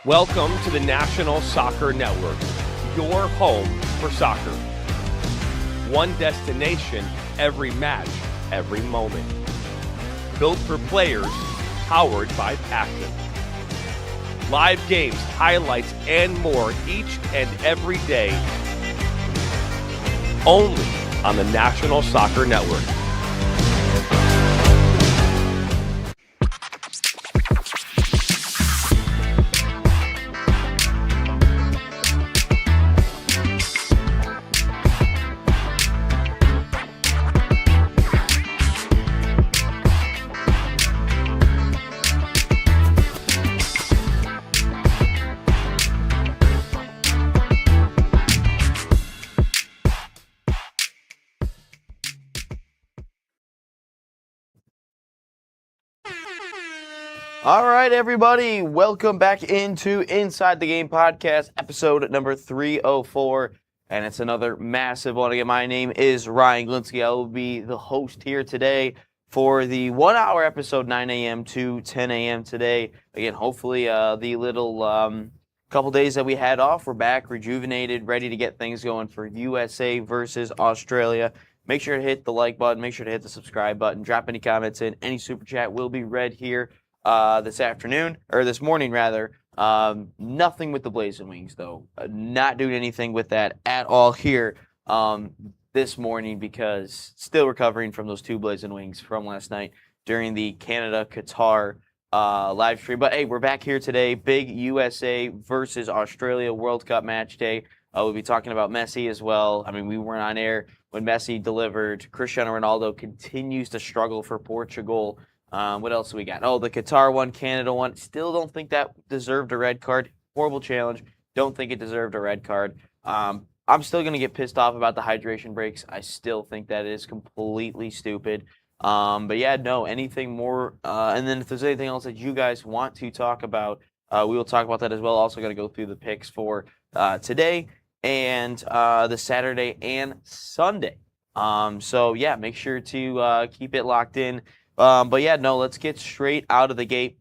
Welcome to the National Soccer Network, your home for soccer. One destination, every match, every moment. Built for players, powered by passion. Live games, highlights, and more each and every day. Only on the National Soccer Network. All right, everybody, welcome back into Inside the Game podcast, episode number 304, and it's another massive one. Again, my name is Ryan Glinsky. I will be the host here today for the 1-hour episode, 9 a.m. to 10 a.m. today. Again, hopefully the little couple days that we had off, we're back, rejuvenated, ready to get things going for USA versus Australia. Make sure to hit the like button, make sure to hit the subscribe button, drop any comments in. Any super chat will be read here this morning rather. Nothing with the Blazing Wings though. Not doing anything with that at all here this morning because still recovering from those two Blazing Wings from last night during the Canada-Qatar live stream. But hey, we're back here today. Big USA versus Australia World Cup match day. We'll be talking about Messi as well. I mean, we weren't on air when Messi delivered. Cristiano Ronaldo continues to struggle for Portugal. What else do we got? Oh, the Qatar one, Canada one. Still don't think that deserved a red card. Horrible challenge. Don't think it deserved a red card. I'm still going to get pissed off about the hydration breaks. I still think that is completely stupid. But yeah, no, anything more. And then if there's anything else that you guys want to talk about, we will talk about that as well. Also going to go through the picks for today and the Saturday and Sunday. So yeah, make sure to keep it locked in. But yeah, no, let's get straight out of the gate.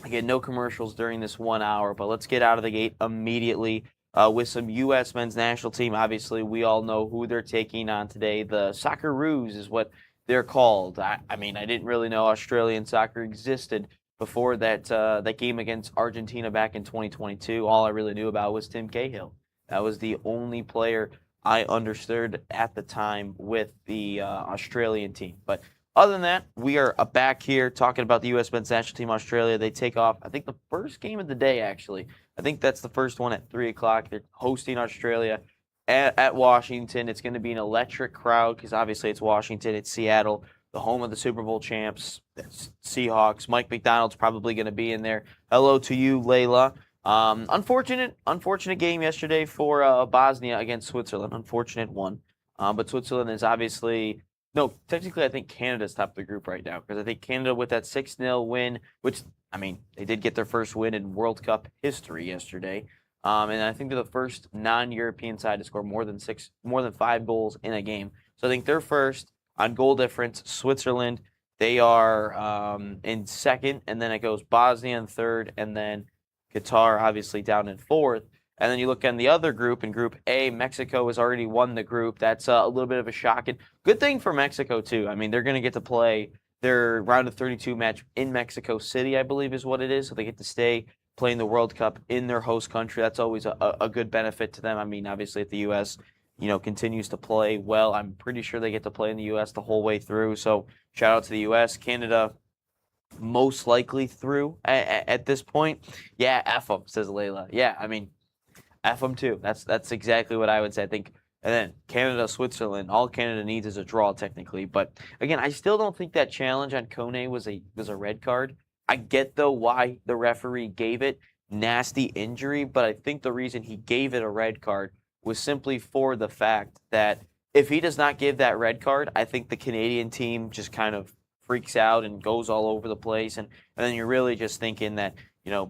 Again, no commercials during this 1 hour, but let's get out of the gate immediately with some U.S. men's national team. Obviously, we all know who they're taking on today. The Socceroos is what they're called. I mean, I didn't really know Australian soccer existed before that game against Argentina back in 2022. All I really knew about was Tim Cahill. That was the only player I understood at the time with the Australian team. But other than that, we are back here talking about the U.S. men's national team, Australia. They take off, I think, the first game of the day, actually. I think that's the first one at 3 o'clock. They're hosting Australia at Washington. It's going to be an electric crowd because, obviously, it's Washington. It's Seattle, the home of the Super Bowl champs. That's Seahawks. Mike McDonald's probably going to be in there. Hello to you, Layla. Unfortunate game yesterday for Bosnia against Switzerland. Unfortunate one. But Switzerland is obviously... No, technically, I think Canada's top of the group right now because I think Canada with that 6-0 win, which, I mean, they did get their first win in World Cup history yesterday. And I think they're the first non-European side to score more than 5 goals in a game. So I think they're first on goal difference. Switzerland, they are in second, and then it goes Bosnia in third, and then Qatar obviously down in fourth. And then you look in the other group, in Group A, Mexico has already won the group. That's a little bit of a shock. And good thing for Mexico, too. I mean, they're going to get to play their round of 32 match in Mexico City, I believe is what it is. So they get to stay playing the World Cup in their host country. That's always a good benefit to them. I mean, obviously, if the U.S., continues to play well, I'm pretty sure they get to play in the U.S. the whole way through. So shout out to the U.S. Canada, most likely through at this point. Yeah, F them, says Layla. Yeah, I mean, F them too. That's exactly what I would say. I think, and then Canada, Switzerland. All Canada needs is a draw, technically. But again, I still don't think that challenge on Kone was a red card. I get though why the referee gave it, nasty injury, but I think the reason he gave it a red card was simply for the fact that if he does not give that red card, I think the Canadian team just kind of freaks out and goes all over the place, and then you're really just thinking that.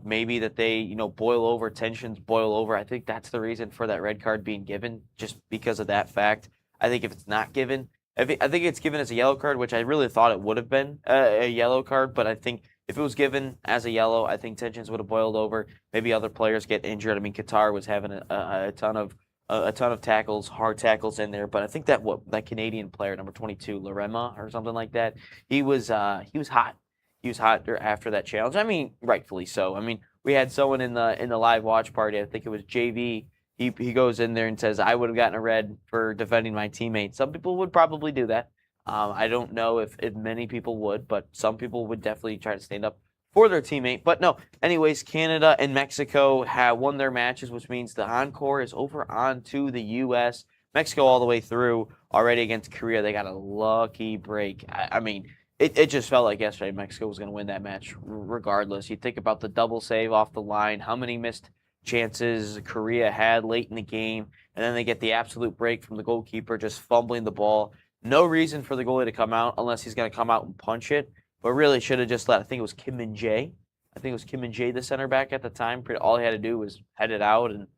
Maybe that they, boil over, tensions boil over. I think that's the reason for that red card being given, just because of that fact. I think if it's not given, I think it's given as a yellow card, which I really thought it would have been a yellow card, but I think If it was given as a yellow, I think tensions would have boiled over. Maybe other players get injured. I mean, Qatar was having a ton of tackles, hard tackles in there. But I think that Canadian player, number 22, Larema or something like that, he was hot. He was hot after that challenge. I mean, rightfully so. I mean, we had someone in the live watch party. I think it was JV. He goes in there and says, "I would have gotten a red for defending my teammate." Some people would probably do that. I don't know if many people would, but some people would definitely try to stand up for their teammate. But no, anyways, Canada and Mexico have won their matches, which means the encore is over on to the U.S. Mexico all the way through already against Korea. They got a lucky break. I mean, it just felt like yesterday Mexico was going to win that match regardless. You think about the double save off the line, how many missed chances Korea had late in the game, and then they get the absolute break from the goalkeeper just fumbling the ball. No reason for the goalie to come out unless he's going to come out and punch it, but really should have just let, I think it was Kim Min-jae. I think it was Kim Min-jae, the center back at the time. All he had to do was head it out, and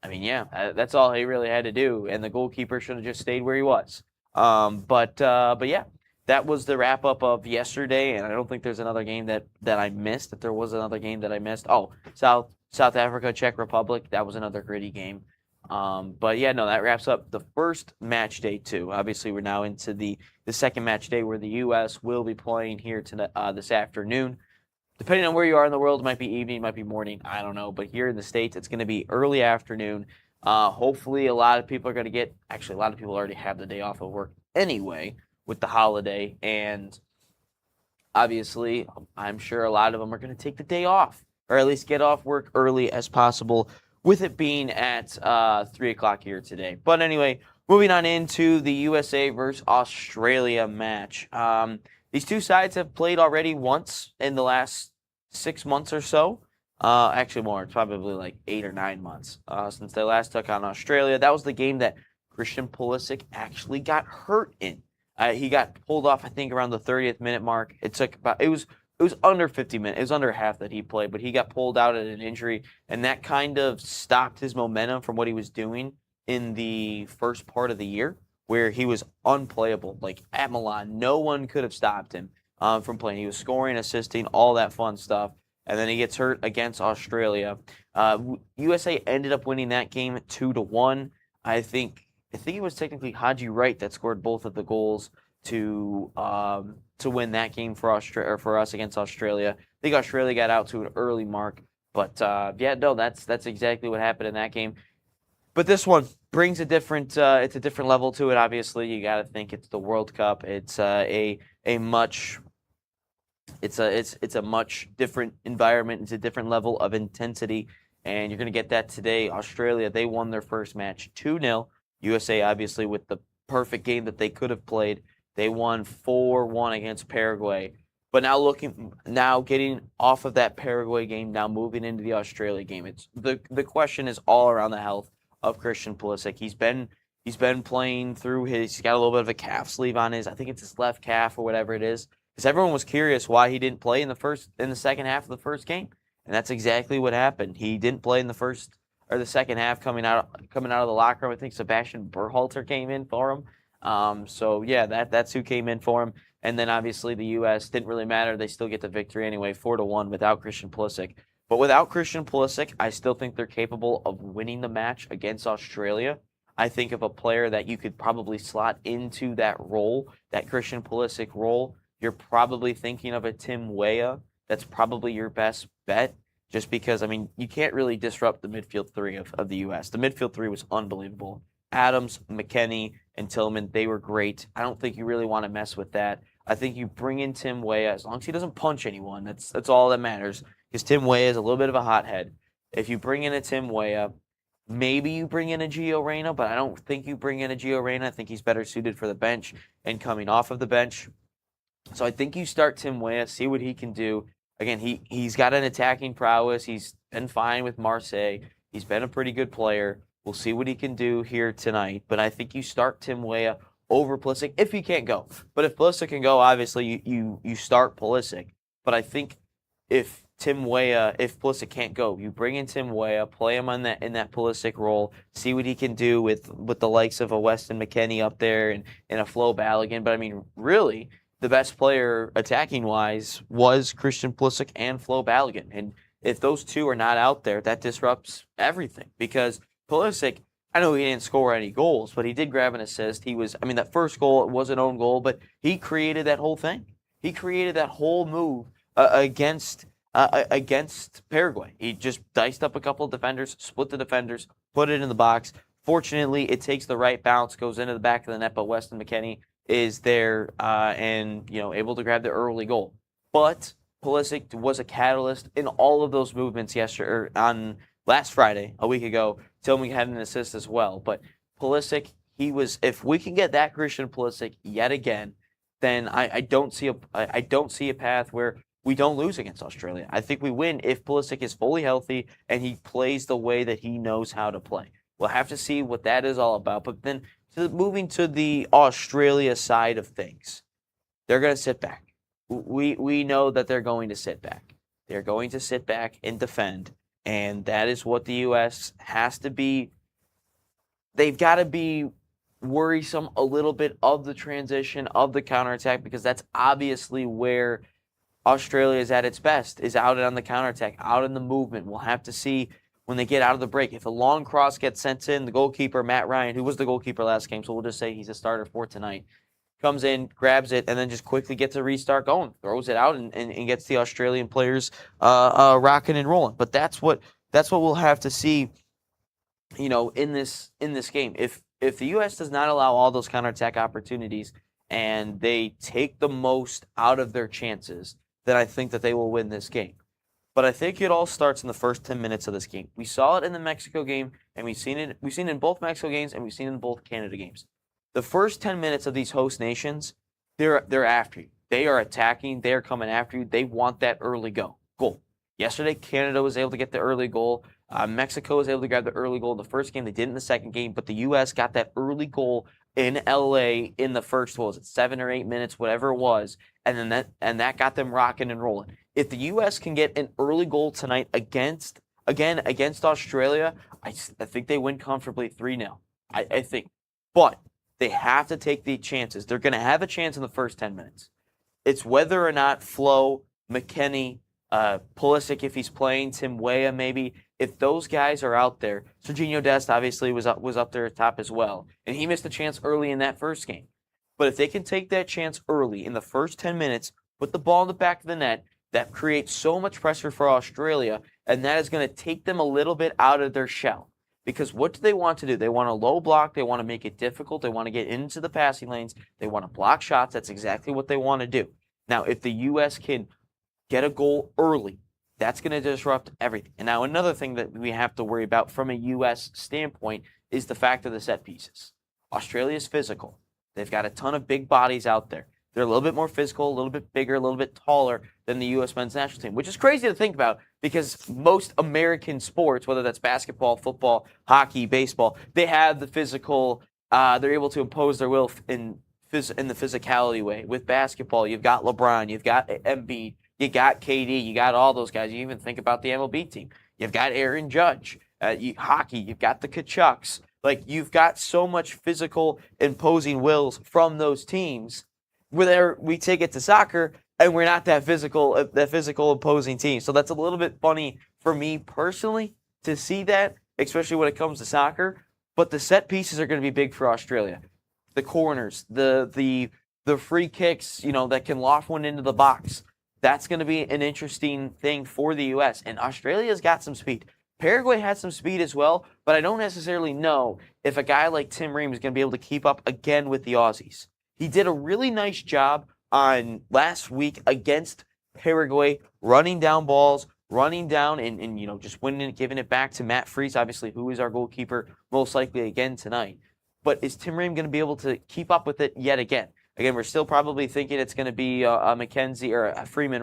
I mean, yeah, that's all he really had to do, and the goalkeeper should have just stayed where he was. But yeah, that was the wrap-up of yesterday, and I don't think there's another game that I missed. If there was another game that I missed, South Africa, Czech Republic, that was another gritty game. But yeah, no, that wraps up the first match day too. Obviously, we're now into the second match day where the U.S. will be playing here this afternoon. Depending on where you are in the world, it might be evening, it might be morning, I don't know. But here in the States, it's going to be early afternoon. Hopefully, a lot of people are going to a lot of people already have the day off of work anyway with the holiday. And obviously, I'm sure a lot of them are going to take the day off, or at least get off work early as possible, with it being at 3 o'clock here today. But anyway, moving on into the USA versus Australia match. These two sides have played already once in the last 6 months or so. Actually more, it's probably like 8 or 9 months since they last took on Australia. That was the game that Christian Pulisic actually got hurt in. He got pulled off, I think, around the 30th minute mark. It was under 50 minutes. It was under half that he played, but he got pulled out at an injury, and that kind of stopped his momentum from what he was doing in the first part of the year, where he was unplayable. Like at Milan, no one could have stopped him from playing. He was scoring, assisting, all that fun stuff, and then he gets hurt against Australia. USA ended up winning that game 2-1. I think it was technically Haji Wright that scored both of the goals to win that game for us against Australia. I think Australia got out to an early mark, but yeah, no, that's exactly what happened in that game. But this one brings it's a different level to it. Obviously, you got to think it's the World Cup. It's a much different environment. It's a different level of intensity, and you're going to get that today. Australia, they won their first match 2-0. USA, obviously, with the perfect game that they could have played, they won 4-1 against Paraguay. But now getting off of that Paraguay game, now moving into the Australia game, it's the question is all around the health of Christian Pulisic. He's been playing through he's got a little bit of a calf sleeve on his, I think it's his left calf or whatever it is. Because everyone was curious why he didn't play in the second half of the first game. And that's exactly what happened. He didn't play in the second half coming out of the locker room. I think Sebastian Berhalter came in for him. So yeah, that's who came in for him. And then obviously the U.S. didn't really matter. They still get the victory anyway, 4-1 without Christian Pulisic. But without Christian Pulisic, I still think they're capable of winning the match against Australia. I think of a player that you could probably slot into that role, that Christian Pulisic role. You're probably thinking of a Tim Weah. That's probably your best bet. Just because, I mean, you can't really disrupt the midfield three of the U.S. The midfield three was unbelievable. Adams, McKennie, and Tillman, they were great. I don't think you really want to mess with that. I think you bring in Tim Weah, as long as he doesn't punch anyone. That's all that matters, because Tim Weah is a little bit of a hothead. If you bring in a Tim Weah, maybe you bring in a Gio Reyna, but I don't think you bring in a Gio Reyna. I think he's better suited for the bench and coming off of the bench. So I think you start Tim Weah, see what he can do. Again, he's got an attacking prowess. He's been fine with Marseille. He's been a pretty good player. We'll see what he can do here tonight. But I think you start Tim Weah over Pulisic if he can't go. But if Pulisic can go, obviously you start Pulisic. But I think if Pulisic can't go, you bring in Tim Weah, play him in that Pulisic role, see what he can do with the likes of a Weston McKennie up there and a Flo Balogun. But I mean, really, the best player attacking-wise was Christian Pulisic and Flo Balogun. And if those two are not out there, that disrupts everything. Because Pulisic, I know he didn't score any goals, but he did grab an assist. That first goal was an own goal, but he created that whole thing. He created that whole move against Paraguay. He just diced up a couple of defenders, split the defenders, put it in the box. Fortunately, it takes the right bounce, goes into the back of the net, but Weston McKennie is there and able to grab the early goal. But Pulisic was a catalyst in all of those movements on last Friday, a week ago. Tillman had an assist as well. But Pulisic, if we can get that Christian Pulisic yet again, then I don't see a path where we don't lose against Australia. I think we win if Pulisic is fully healthy and he plays the way that he knows how to play. We'll have to see what that is all about. But then moving to the Australia side of things, they're going to sit back. We know that they're going to sit back. They're going to sit back and defend, and that is what the U.S. has to be. They've got to be worrisome a little bit of the transition, of the counterattack, because that's obviously where Australia is at its best, is out on the counterattack, out in the movement. We'll have to see when they get out of the break. If a long cross gets sent in, the goalkeeper, Matt Ryan, who was the goalkeeper last game, so we'll just say he's a starter for tonight, comes in, grabs it, and then just quickly gets a restart going, throws it out, and gets the Australian players rocking and rolling. But that's what we'll have to see, in this game. If the U.S. does not allow all those counterattack opportunities and they take the most out of their chances, then I think that they will win this game. But I think it all starts in the first 10 minutes of this game. We saw it in the Mexico game, and we've seen it in both Mexico games, and we've seen it in both Canada games. The first 10 minutes of these host nations, they're after you. They are attacking. They're coming after you. They want that early goal. Yesterday, Canada was able to get the early goal. Mexico was able to grab the early goal in the first game. They didn't in the second game, but the U.S. got that early goal in L.A. in the first, 7 or 8 minutes, whatever it was, and that got them rocking and rolling. If the U.S. can get an early goal tonight against Australia, I think they win comfortably 3-0. I think. But they have to take the chances. They're going to have a chance in the first 10 minutes. It's whether or not Flo, McKennie, Pulisic, if he's playing, Tim Weah maybe, if those guys are out there. Sergiño Dest obviously was up there at top as well, and he missed a chance early in that first game. But if they can take that chance early in the first 10 minutes, put the ball in the back of the net, that creates so much pressure for Australia, and that is going to take them a little bit out of their shell. Because what do they want to do? They want a low block. They want to make it difficult. They want to get into the passing lanes. They want to block shots. That's exactly what they want to do. Now, if the U.S. can get a goal early, that's going to disrupt everything. And now another thing that we have to worry about from a U.S. standpoint is the fact of the set pieces. Australia is physical. They've got a ton of big bodies out there. They're a little bit more physical, a little bit bigger, a little bit taller than the U.S. men's national team, which is crazy to think about because most American sports, whether that's basketball, football, hockey, baseball, they have the physical, they're able to impose their will in the physicality way. With basketball, you've got LeBron, you've got Embiid, you got KD, you got all those guys. You even think about the MLB team. You've got Aaron Judge. Hockey, you've got the Kachucks. You've got so much physical imposing wills from those teams. Where we take it to soccer, and we're not that physical opposing team. So that's a little bit funny for me personally to see that, especially when it comes to soccer. But the set pieces are going to be big for Australia. The corners, the free kicks, that can loft one into the box. That's going to be an interesting thing for the U.S. And Australia's got some speed. Paraguay had some speed as well, but I don't necessarily know if a guy like Tim Ream is going to be able to keep up again with the Aussies. He did a really nice job on last week against Paraguay, running down balls, running down and just winning it, giving it back to Matt Freese, obviously, who is our goalkeeper most likely again tonight. But is Tim Ream going to be able to keep up with it yet again? Again, we're still probably thinking it's going to be a Freeman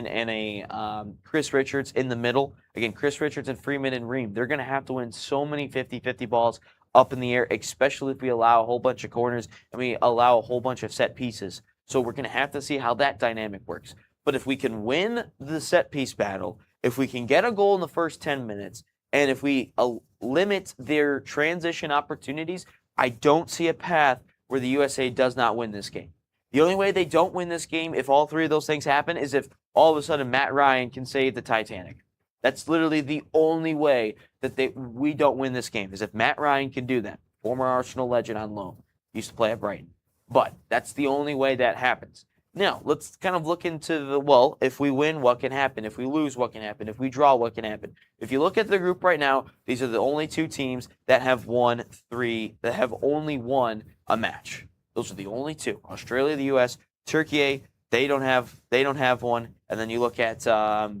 and a Chris Richards in the middle. Again, Chris Richards and Freeman and Ream, they're going to have to win so many 50-50 balls up in the air, especially if we allow a whole bunch of corners and we allow a whole bunch of set pieces. So we're going to have to see how that dynamic works. But if we can win the set piece battle, if we can get a goal in the first 10 minutes, and if we limit their transition opportunities, I don't see a path where the USA does not win this game. The only way they don't win this game, if all three of those things happen, is if all of a sudden Matt Ryan can save the Titanic. That's literally the only way that we don't win this game, is if Matt Ryan can do that. Former Arsenal legend on loan. Used to play at Brighton. But that's the only way that happens. Now, let's kind of look into if we win, what can happen? If we lose, what can happen? If we draw, what can happen? If you look at the group right now, these are the only two teams that have only won a match. Those are the only two. Australia, the U.S., Turkey, they don't have one. And then you look at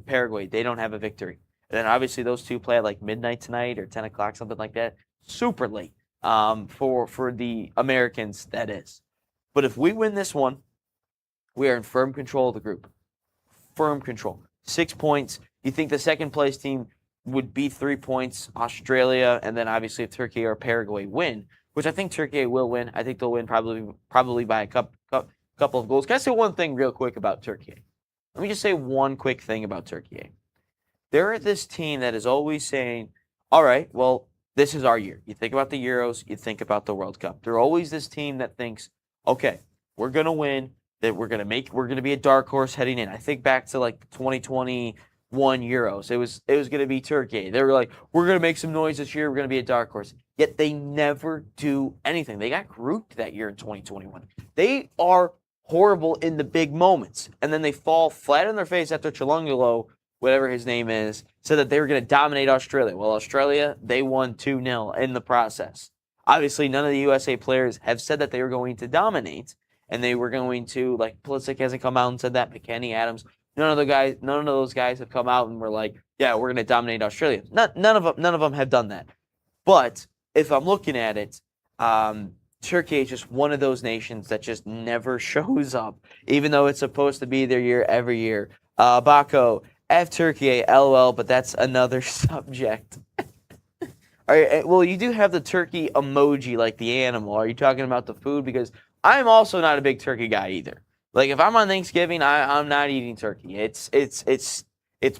Paraguay, they don't have a victory. And then obviously those two play at like midnight tonight or 10 o'clock, something like that. Super late for the Americans, that is. But if we win this one, we are in firm control of the group. Firm control. 6 points. You think the second place team would be 3 points, Australia, and then obviously if Turkey or Paraguay win, which I think Turkey will win. I think they'll win probably by a couple of goals. Can I say one thing real quick about Turkey? Let me just say one quick thing about Turkey. They're this team that is always saying, all right, well, this is our year. You think about the Euros, you think about the World Cup. They're always this team that thinks, okay, we're going to win, that we're going to be a dark horse heading in. I think back to like 2021 Euros. It was going to be Turkey. They were like, we're going to make some noise this year. We're going to be a dark horse. Yet they never do anything. They got grouped that year in 2021. They are horrible in the big moments. And then they fall flat on their face after Çalhanoğlu, whatever his name is, said that they were going to dominate Australia. Well, Australia, they won 2-0 in the process. Obviously, none of the USA players have said that they were going to dominate. And they were going to, like, Pulisic hasn't come out and said that. McKennie, Adams, none of those guys have come out and were like, yeah, we're going to dominate Australia. None of them have done that. But if I'm looking at it, Turkey is just one of those nations that just never shows up, even though it's supposed to be their year every year. Bako, F Turkey, LOL, but that's another subject. All right, well, you do have the turkey emoji, like the animal. Are you talking about the food? Because I'm also not a big turkey guy either. Like if I'm on Thanksgiving, I'm not eating turkey. It's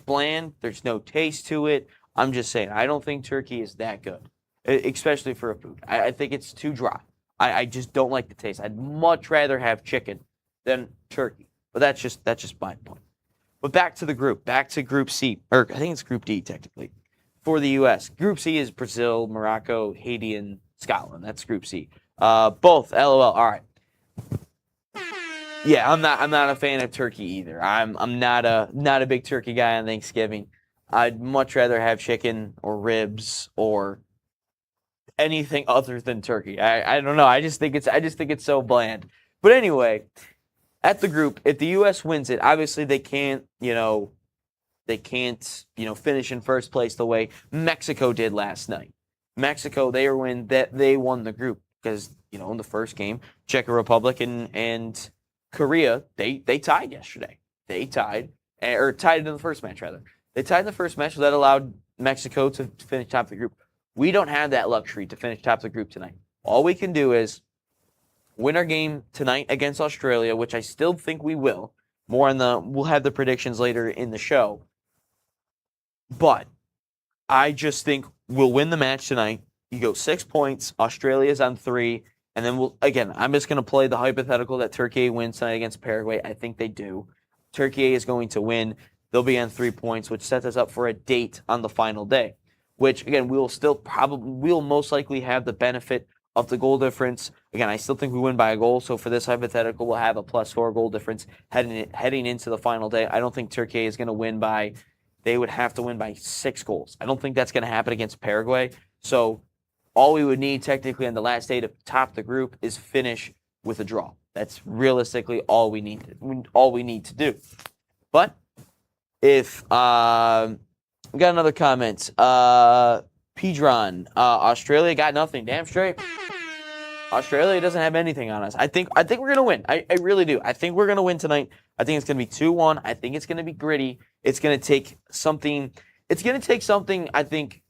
bland. There's no taste to it. I'm just saying, I don't think turkey is that good, especially for a food. I think it's too dry. I just don't like the taste. I'd much rather have chicken than turkey. But that's just my point. But back to the group. Back to Group C, or I think it's Group D technically, for the U.S. Group C is Brazil, Morocco, Haiti, and Scotland. That's Group C. Both LOL. All right. Yeah, I'm not a fan of turkey either. I'm not a big turkey guy on Thanksgiving. I'd much rather have chicken or ribs or anything other than turkey. I don't know. I just think it's so bland. But anyway, at the group, if the U.S. wins it, obviously they can't finish in first place the way Mexico did last night. Mexico, they won the group because in the first game, Czech Republic and Korea, they tied yesterday. They tied in the first match rather. They tied in the first match, so that allowed Mexico to finish top of the group. We don't have that luxury to finish top of the group tonight. All we can do is win our game tonight against Australia, which I still think we will. We'll have the predictions later in the show. But I just think we'll win the match tonight. You go 6 points. Australia's on 3. And then I'm just going to play the hypothetical that Turkey wins tonight against Paraguay. I think they do. Turkey is going to win. They'll be on 3 points, which sets us up for a date on the final day. Which, again, we'll most likely have the benefit of the goal difference. Again, I still think we win by a goal. So for this hypothetical, we'll have a +4 goal difference heading into the final day. I don't think Turkey is going to win they would have to win by 6 goals. I don't think that's going to happen against Paraguay. So all we would need technically on the last day to top the group is finish with a draw. That's realistically all we need to do. But if we got another comment. Pedron, Australia got nothing. Damn straight. Australia doesn't have anything on us. I think we're gonna win. I really do. I think we're gonna win tonight. I think it's gonna be 2-1. I think it's gonna be gritty. It's gonna take something. I think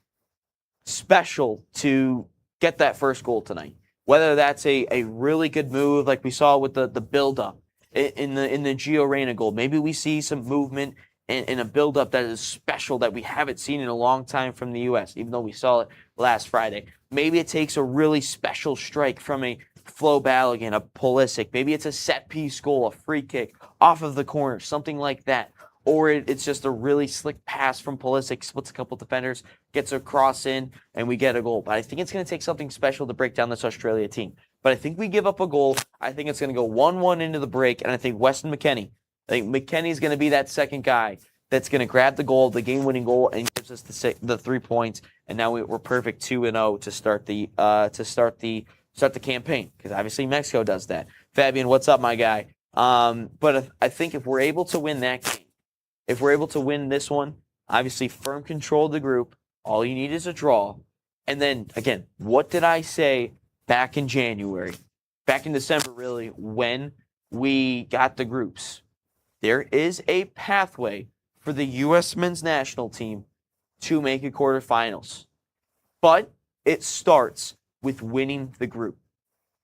special to get that first goal tonight. Whether that's a really good move like we saw with the build-up in the Gio Reyna goal. Maybe we see some movement in a build-up that is special that we haven't seen in a long time from the U.S., even though we saw it last Friday. Maybe it takes a really special strike from a Flo Balogun, a Pulisic. Maybe it's a set piece goal, a free kick off of the corner, something like that. Or it's just a really slick pass from Pulisic, splits a couple defenders, gets a cross in, and we get a goal. But I think it's going to take something special to break down this Australia team. But I think we give up a goal. I think it's going to go 1-1 into the break, and I think Weston McKennie, is going to be that second guy that's going to grab the goal, the game-winning goal, and gives us the 3 points. And now we're perfect 2-0 to start the campaign, because obviously Mexico does that. Fabian, what's up, my guy? But I think if we're able to win that game, if we're able to win this one, obviously firm control of the group, all you need is a draw. And then, again, what did I say back in January? Back in December, really, when we got the groups. There is a pathway for the U.S. men's national team to make a quarterfinals. But it starts with winning the group.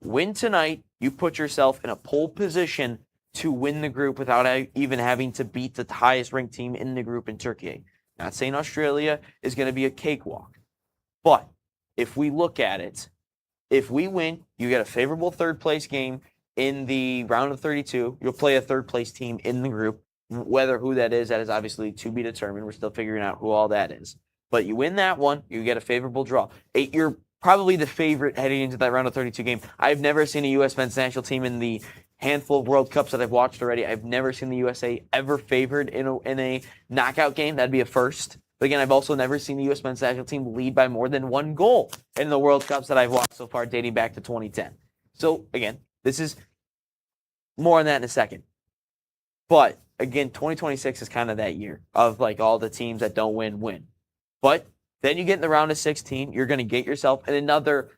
Win tonight, you put yourself in a pole position to win the group without even having to beat the highest ranked team in the group in Turkey. Not saying Australia is going to be a cakewalk, but if we look at it, if we win, you get a favorable third place game in the round of 32. You'll play a third place team in the group. Who that is obviously to be determined. We're still figuring out who all that is. But you win that one, you get a favorable draw. You're probably the favorite heading into that round of 32 game. I've never seen a U.S. men's national team in the handful of World Cups that I've watched already. I've never seen the USA ever favored in a knockout game. That'd be a first. But again, I've also never seen the U.S. men's national team lead by more than 1 goal in the World Cups that I've watched so far, dating back to 2010. So again, this is more on that in a second. But again, 2026 is kind of that year of like all the teams that don't win. But then you get in the round of 16, you're going to get yourself in another,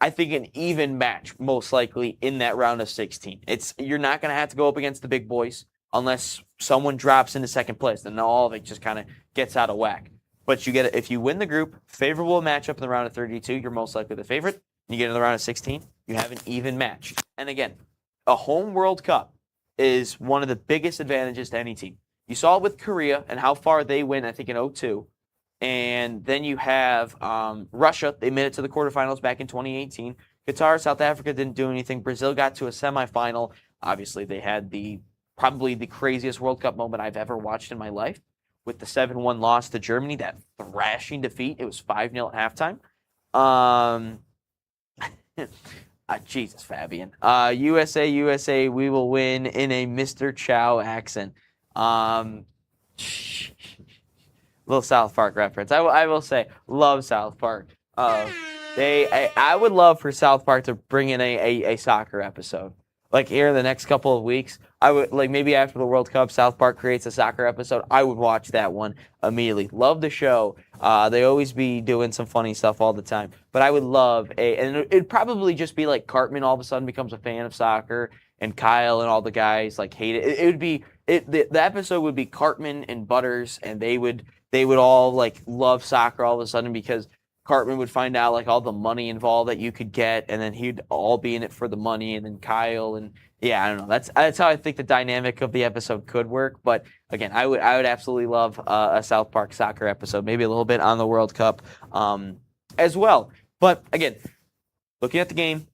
I think, an even match, most likely, in that round of 16. You're not going to have to go up against the big boys unless someone drops into second place. Then all of it just kind of gets out of whack. But if you win the group, favorable matchup in the round of 32, you're most likely the favorite. You get in the round of 16, you have an even match. And again, a home World Cup is one of the biggest advantages to any team. You saw it with Korea and how far they went, I think, in 2002. And then you have Russia. They made it to the quarterfinals back in 2018. Qatar, South Africa didn't do anything. Brazil got to a semifinal. Obviously, they had probably the craziest World Cup moment I've ever watched in my life with the 7-1 loss to Germany, that thrashing defeat. It was 5-0 at halftime. Jesus, Fabian. USA, we will win in a Mr. Chow accent. Little South Park reference. I will say, love South Park. I would love for South Park to bring in a soccer episode. Like here in the next couple of weeks, I would maybe after the World Cup, South Park creates a soccer episode. I would watch that one immediately. Love the show. They always be doing some funny stuff all the time. But I would love and it'd probably just be like Cartman all of a sudden becomes a fan of soccer, and Kyle and all the guys like hate it. It would be the episode would be Cartman and Butters, and they would all like love soccer all of a sudden because Cartman would find out like all the money involved that you could get, and then he'd all be in it for the money, and then Kyle and yeah, I don't know. That's how I think the dynamic of the episode could work. But again, I would absolutely love a South Park soccer episode, maybe a little bit on the World Cup as well. But again, looking at the game,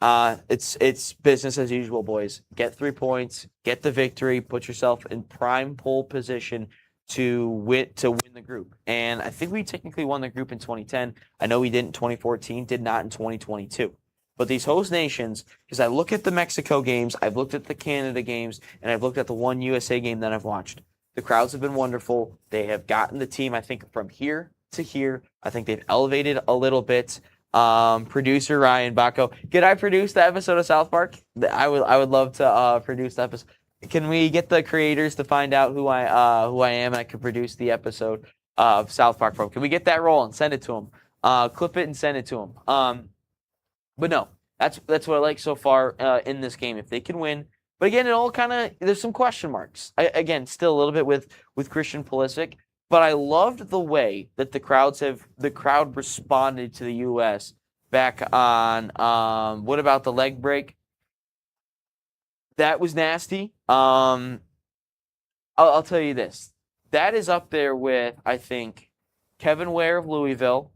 it's business as usual, boys. Get 3 points, get the victory, put yourself in prime pole position to win the group. And I think we technically won the group in 2010. I know we did in 2014, did not in 2022. But these host nations, because I look at the Mexico games, I've looked at the Canada games, and I've looked at the one USA game that I've watched. The crowds have been wonderful. They have gotten the team, I think, from here to here. I think they've elevated a little bit. Producer Ryan Bacco, could I produce the episode of South Park? I would love to produce the episode. Can we get the creators to find out who I am, and I can produce the episode of South Park from? Can we get that roll and send it to them? Clip it and send it to them. But no, that's what I like so far in this game. If they can win, but again, it all kind of there's some question marks. Again, still a little bit with Christian Pulisic, but I loved the way that the crowd responded to the U.S. back on what about the leg break? That was nasty. I'll tell you this. That is up there with, I think, Kevin Ware of Louisville,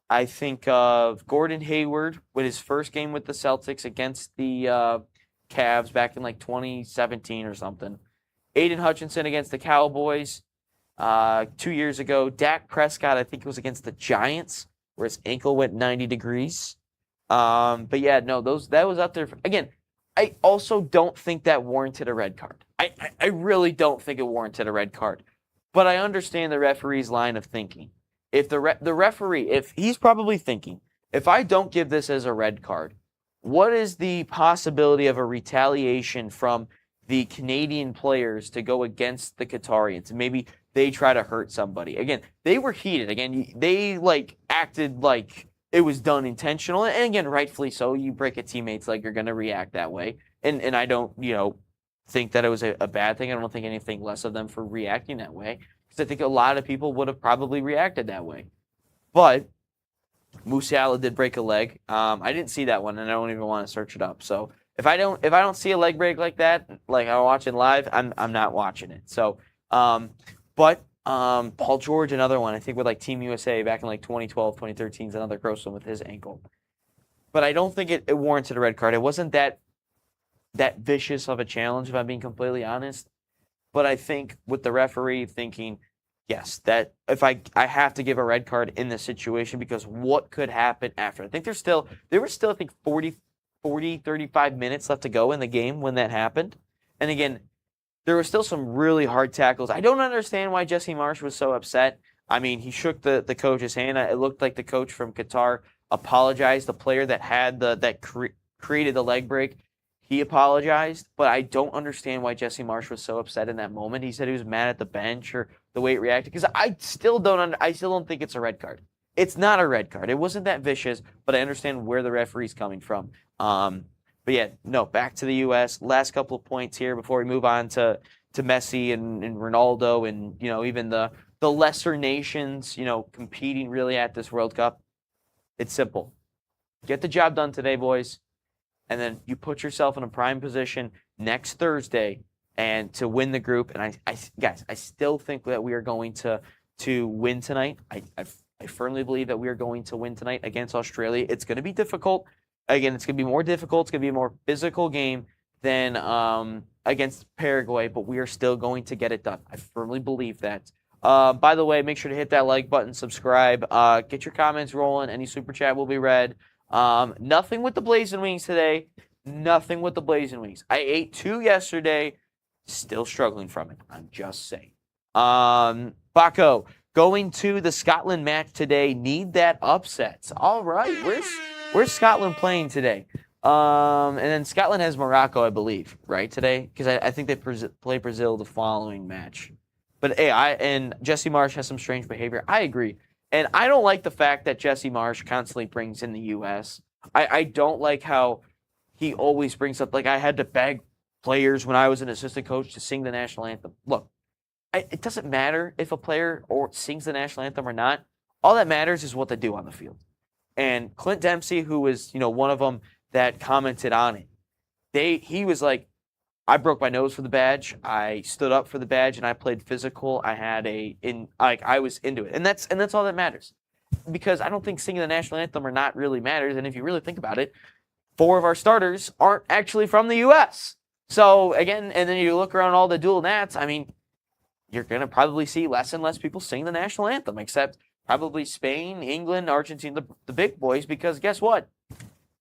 I think of Gordon Hayward with his first game with the Celtics against the Cavs back in like 2017 or something. Aiden Hutchinson against the Cowboys 2 years ago. Dak Prescott, I think it was against the Giants, where his ankle went 90 degrees. But yeah, no, that was out there. Again, I also don't think that warranted a red card. I really don't think it warranted a red card. But I understand the referee's line of thinking. If the referee, if he's probably thinking, if I don't give this as a red card, what is the possibility of a retaliation from the Canadian players to go against the Qatarians? Maybe they try to hurt somebody. Again, they were heated. Again, they acted like it was done intentional. And again, rightfully so. You break a teammate's leg, you're going to react that way. And I don't, think that it was a bad thing. I don't think anything less of them for reacting that way. I think a lot of people would have probably reacted that way. But Musiala did break a leg. I didn't see that one, and I don't even want to search it up. So if I don't see a leg break like that, like I'm watching live, I'm not watching it. So, but Paul George, another one, I think with Team USA back in 2012, 2013 is another gross one with his ankle. But I don't think it warranted a red card. It wasn't that vicious of a challenge, if I'm being completely honest. But I think with the referee thinking, yes, that if I have to give a red card in this situation because what could happen after? I think there were still I think 35 minutes left to go in the game when that happened. And again, there were still some really hard tackles. I don't understand why Jesse Marsch was so upset. I mean, he shook the coach's hand. It looked like the coach from Qatar apologized. The player that had created the leg break, he apologized, but I don't understand why Jesse Marsch was so upset in that moment. He said he was mad at the bench or the way it reacted, because I still don't think it's a red card. It's not a red card. It wasn't that vicious, but I understand where the referee's coming from. But yeah, no, back to the U.S. Last couple of points here before we move on to Messi and Ronaldo and even the lesser nations competing really at this World Cup. It's simple. Get the job done today, boys. And then you put yourself in a prime position next Thursday and to win the group. And I still think that we are going to win tonight. I firmly believe that we are going to win tonight against Australia. It's going to be difficult. Again, it's going to be more difficult. It's going to be a more physical game than against Paraguay, but we are still going to get it done. I firmly believe that. By the way, make sure to hit that like button, subscribe, get your comments rolling. Any super chat will be read. Nothing with the Blazing Wings today. Nothing with the Blazing Wings. I ate 2 yesterday. Still struggling from it. I'm just saying. Baco, going to the Scotland match today. Need that upsets. All right. Where's Scotland playing today? And then Scotland has Morocco, I believe, right, today? Because I think they play Brazil the following match. But hey, and Jesse Marsch has some strange behavior. I agree. And I don't like the fact that Jesse Marsch constantly brings in the U.S. I don't like how he always brings up, I had to beg players when I was an assistant coach to sing the national anthem. Look, it doesn't matter if a player sings the national anthem or not. All that matters is what they do on the field. And Clint Dempsey, who was, one of them that commented on it, he was like, I broke my nose for the badge. I stood up for the badge, and I played physical. I was into it, and that's all that matters. Because I don't think singing the national anthem or not really matters. And if you really think about it, 4 of our starters aren't actually from the U.S. So again, and then you look around all the dual nats. I mean, you're gonna probably see less and less people sing the national anthem, except probably Spain, England, Argentina, the big boys. Because guess what?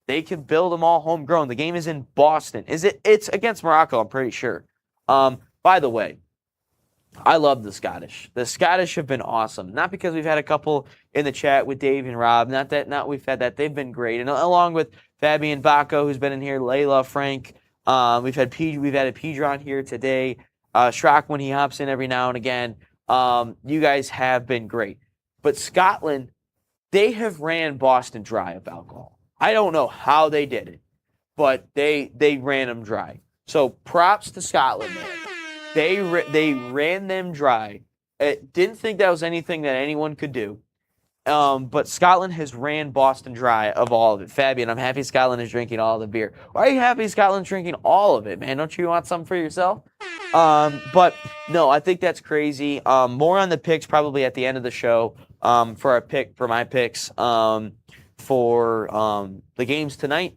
They can build them all homegrown. The game is in Boston. It's against Morocco, I'm pretty sure. By the way, I love the Scottish. The Scottish have been awesome. Not because we've had a couple in the chat with Dave and Rob. Not we've had that. They've been great. And along with Fabian Baco, who's been in here, Layla, Frank. We've had a Pedron here today. Schrock when he hops in every now and again. You guys have been great. But Scotland, they have ran Boston dry of alcohol. I don't know how they did it, but they ran them dry. So props to Scotland, man. They ran them dry. Didn't think that was anything that anyone could do. But Scotland has ran Boston dry of all of it. Fabian, I'm happy Scotland is drinking all the beer. Why are you happy Scotland's drinking all of it, man? Don't you want some for yourself? But no, I think that's crazy. More on the picks probably at the end of the show. for my picks for the games tonight,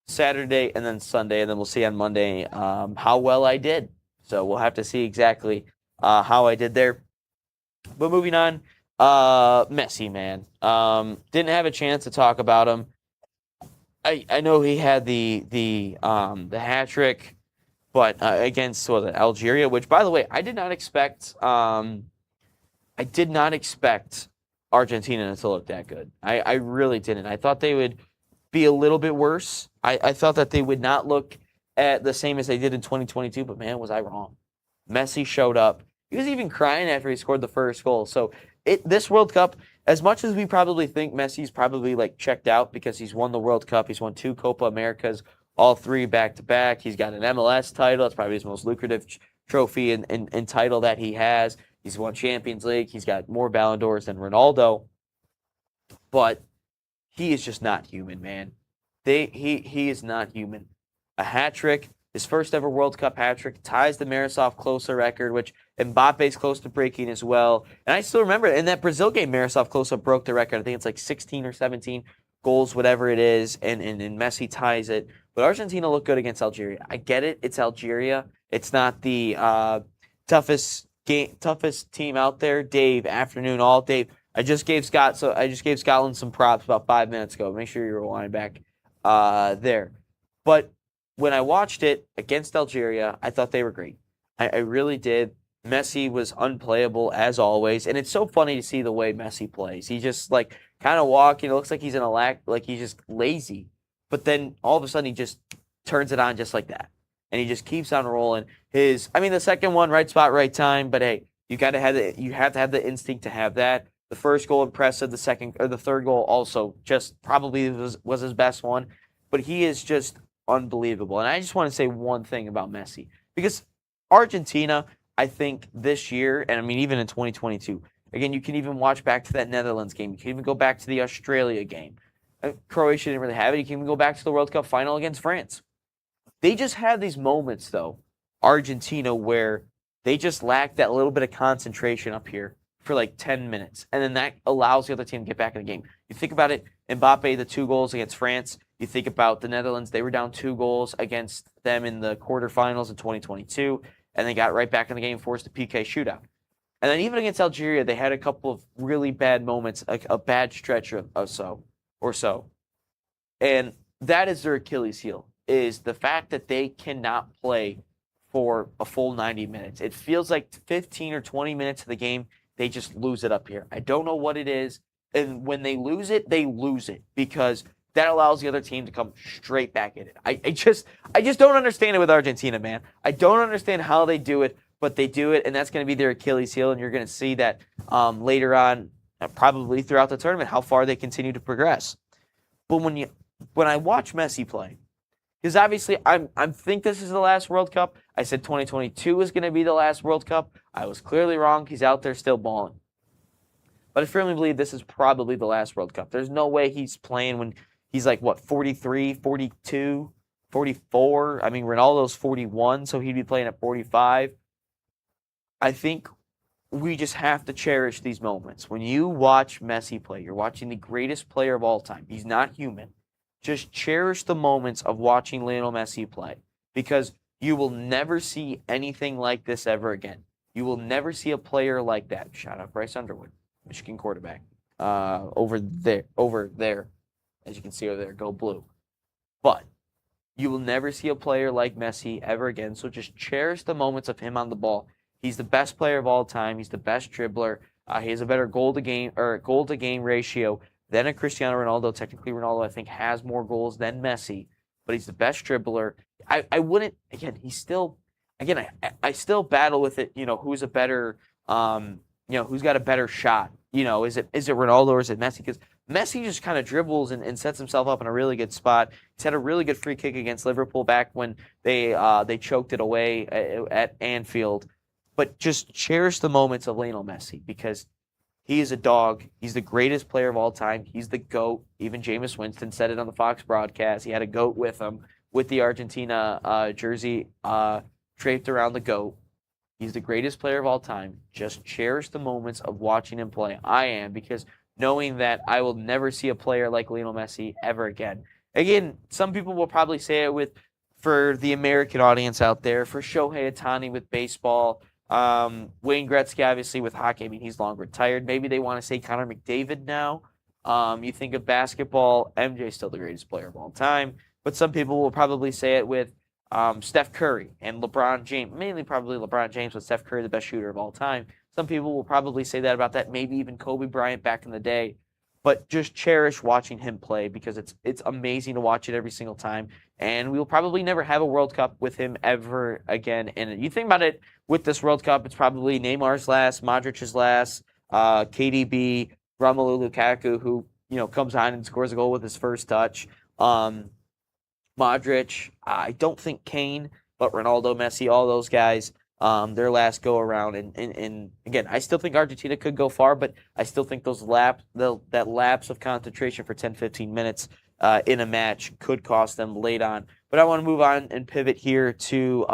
Saturday, and then Sunday, and then we'll see on Monday how well I did. So we'll have to see exactly how I did there. But moving on, Messi, man. Didn't have a chance to talk about him. I know he had the hat trick, but against Algeria, which by the way I did not expect. I did not expect Argentina to look that good. I really didn't. I thought they would be a little bit worse. I thought that they would not look at the same as they did in 2022, but man, was I wrong. Messi showed up. He was even crying after he scored the first goal. So this World Cup, as much as we probably think Messi's probably like checked out because he's won the World Cup, he's won 2 Copa Americas, all 3 back-to-back. He's got an MLS title. That's probably his most lucrative trophy and title that he has. He's won Champions League. He's got more Ballon d'Ors than Ronaldo. But he is just not human, man. He is not human. A hat trick, his first ever World Cup hat trick, ties the Miroslav Klose record, which Mbappe's close to breaking as well. And I still remember in that Brazil game, Miroslav Klose broke the record. I think it's like 16 or 17 goals, whatever it is, and Messi ties it. But Argentina looked good against Algeria. I get it. It's Algeria. It's not the toughest team out there. Dave, afternoon, all Dave. I just gave Scotland some props about 5 minutes ago. Make sure you're rewinding back there. But when I watched it against Algeria, I thought they were great. I really did. Messi was unplayable as always, and it's so funny to see the way Messi plays. He just like kind of walking. It looks like he's in a like he's just lazy, but then all of a sudden he just turns it on just like that, and he just keeps on rolling. The second one, right spot, right time. But hey, you have to have the instinct to have that. The first goal impressive. The second or the third goal also just probably was his best one, but he is just unbelievable. And I just want to say one thing about Messi because Argentina, I think this year, and I mean even in 2022, again, you can even watch back to that Netherlands game. You can even go back to the Australia game. Croatia didn't really have it. You can even go back to the World Cup final against France. They just had these moments, though, Argentina, where they just lack that little bit of concentration up here for like 10 minutes. And then that allows the other team to get back in the game. You think about it, Mbappe, the 2 goals against France. You think about the Netherlands, they were down 2 goals against them in the quarterfinals in 2022, and they got right back in the game, forced a PK shootout. And then even against Algeria, they had a couple of really bad moments, like a bad stretch or so. And that is their Achilles heel, is the fact that they cannot play for a full 90 minutes. It feels like 15 or 20 minutes of the game, they just lose it up here. I don't know what it is. And when they lose it because that allows the other team to come straight back at it. I just don't understand it with Argentina, man. I don't understand how they do it, but they do it, and that's going to be their Achilles heel, and you're going to see that later on, probably throughout the tournament, how far they continue to progress. But when I watch Messi play, because obviously I think this is the last World Cup. I said 2022 was going to be the last World Cup. I was clearly wrong. He's out there still balling. But I firmly believe this is probably the last World Cup. There's no way he's playing when he's like, 43, 42, 44? I mean, Ronaldo's 41, so he'd be playing at 45. I think we just have to cherish these moments. When you watch Messi play, you're watching the greatest player of all time. He's not human. Just cherish the moments of watching Lionel Messi play because you will never see anything like this ever again. You will never see a player like that. Shout out Bryce Underwood, Michigan quarterback. Over there. As you can see over there, go blue. But you will never see a player like Messi ever again. So just cherish the moments of him on the ball. He's the best player of all time. He's the best dribbler. He has a better goal to game ratio than a Cristiano Ronaldo. Technically, Ronaldo, I think, has more goals than Messi, but he's the best dribbler. I wouldn't, again, I still battle with it, who's a better, who's got a better shot. Is it Ronaldo or is it Messi? Because Messi just kind of dribbles and sets himself up in a really good spot. He's had a really good free kick against Liverpool back when they choked it away at Anfield. But just cherish the moments of Lionel Messi because he is a dog. He's the greatest player of all time. He's the GOAT. Even Jameis Winston said it on the Fox broadcast. He had a GOAT with him with the Argentina jersey draped around the GOAT. He's the greatest player of all time. Just cherish the moments of watching him play. I am, because knowing that I will never see a player like Lionel Messi ever again. Again, some people will probably say it for the American audience out there, for Shohei Ohtani with baseball, Wayne Gretzky obviously with hockey. I mean, he's long retired. Maybe they want to say Connor McDavid now. You think of basketball, MJ's still the greatest player of all time. But some people will probably say it with Steph Curry and LeBron James, mainly probably LeBron James, but Steph Curry the best shooter of all time. Some people will probably say that about that, maybe even Kobe Bryant back in the day. But just cherish watching him play, because it's amazing to watch it every single time. And we'll probably never have a World Cup with him ever again. And you think about it, with this World Cup, it's probably Neymar's last, Modric's last, KDB, Romelu Lukaku, who comes on and scores a goal with his first touch. Modric, I don't think Kane, but Ronaldo, Messi, all those guys, their last go around. And again, I still think Argentina could go far, but I still think that lapse of concentration for 10, 15 minutes in a match could cost them late on. But I want to move on and pivot here to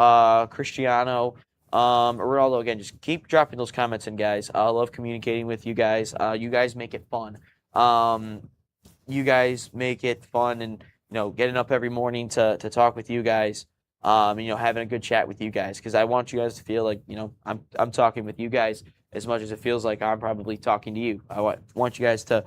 Cristiano Ronaldo. Again, just keep dropping those comments in, guys. I love communicating with you guys. You guys make it fun. You guys make it fun, and getting up every morning to talk with you guys, having a good chat with you guys, because I want you guys to feel like, I'm talking with you guys as much as it feels like I'm probably talking to you. I want you guys to,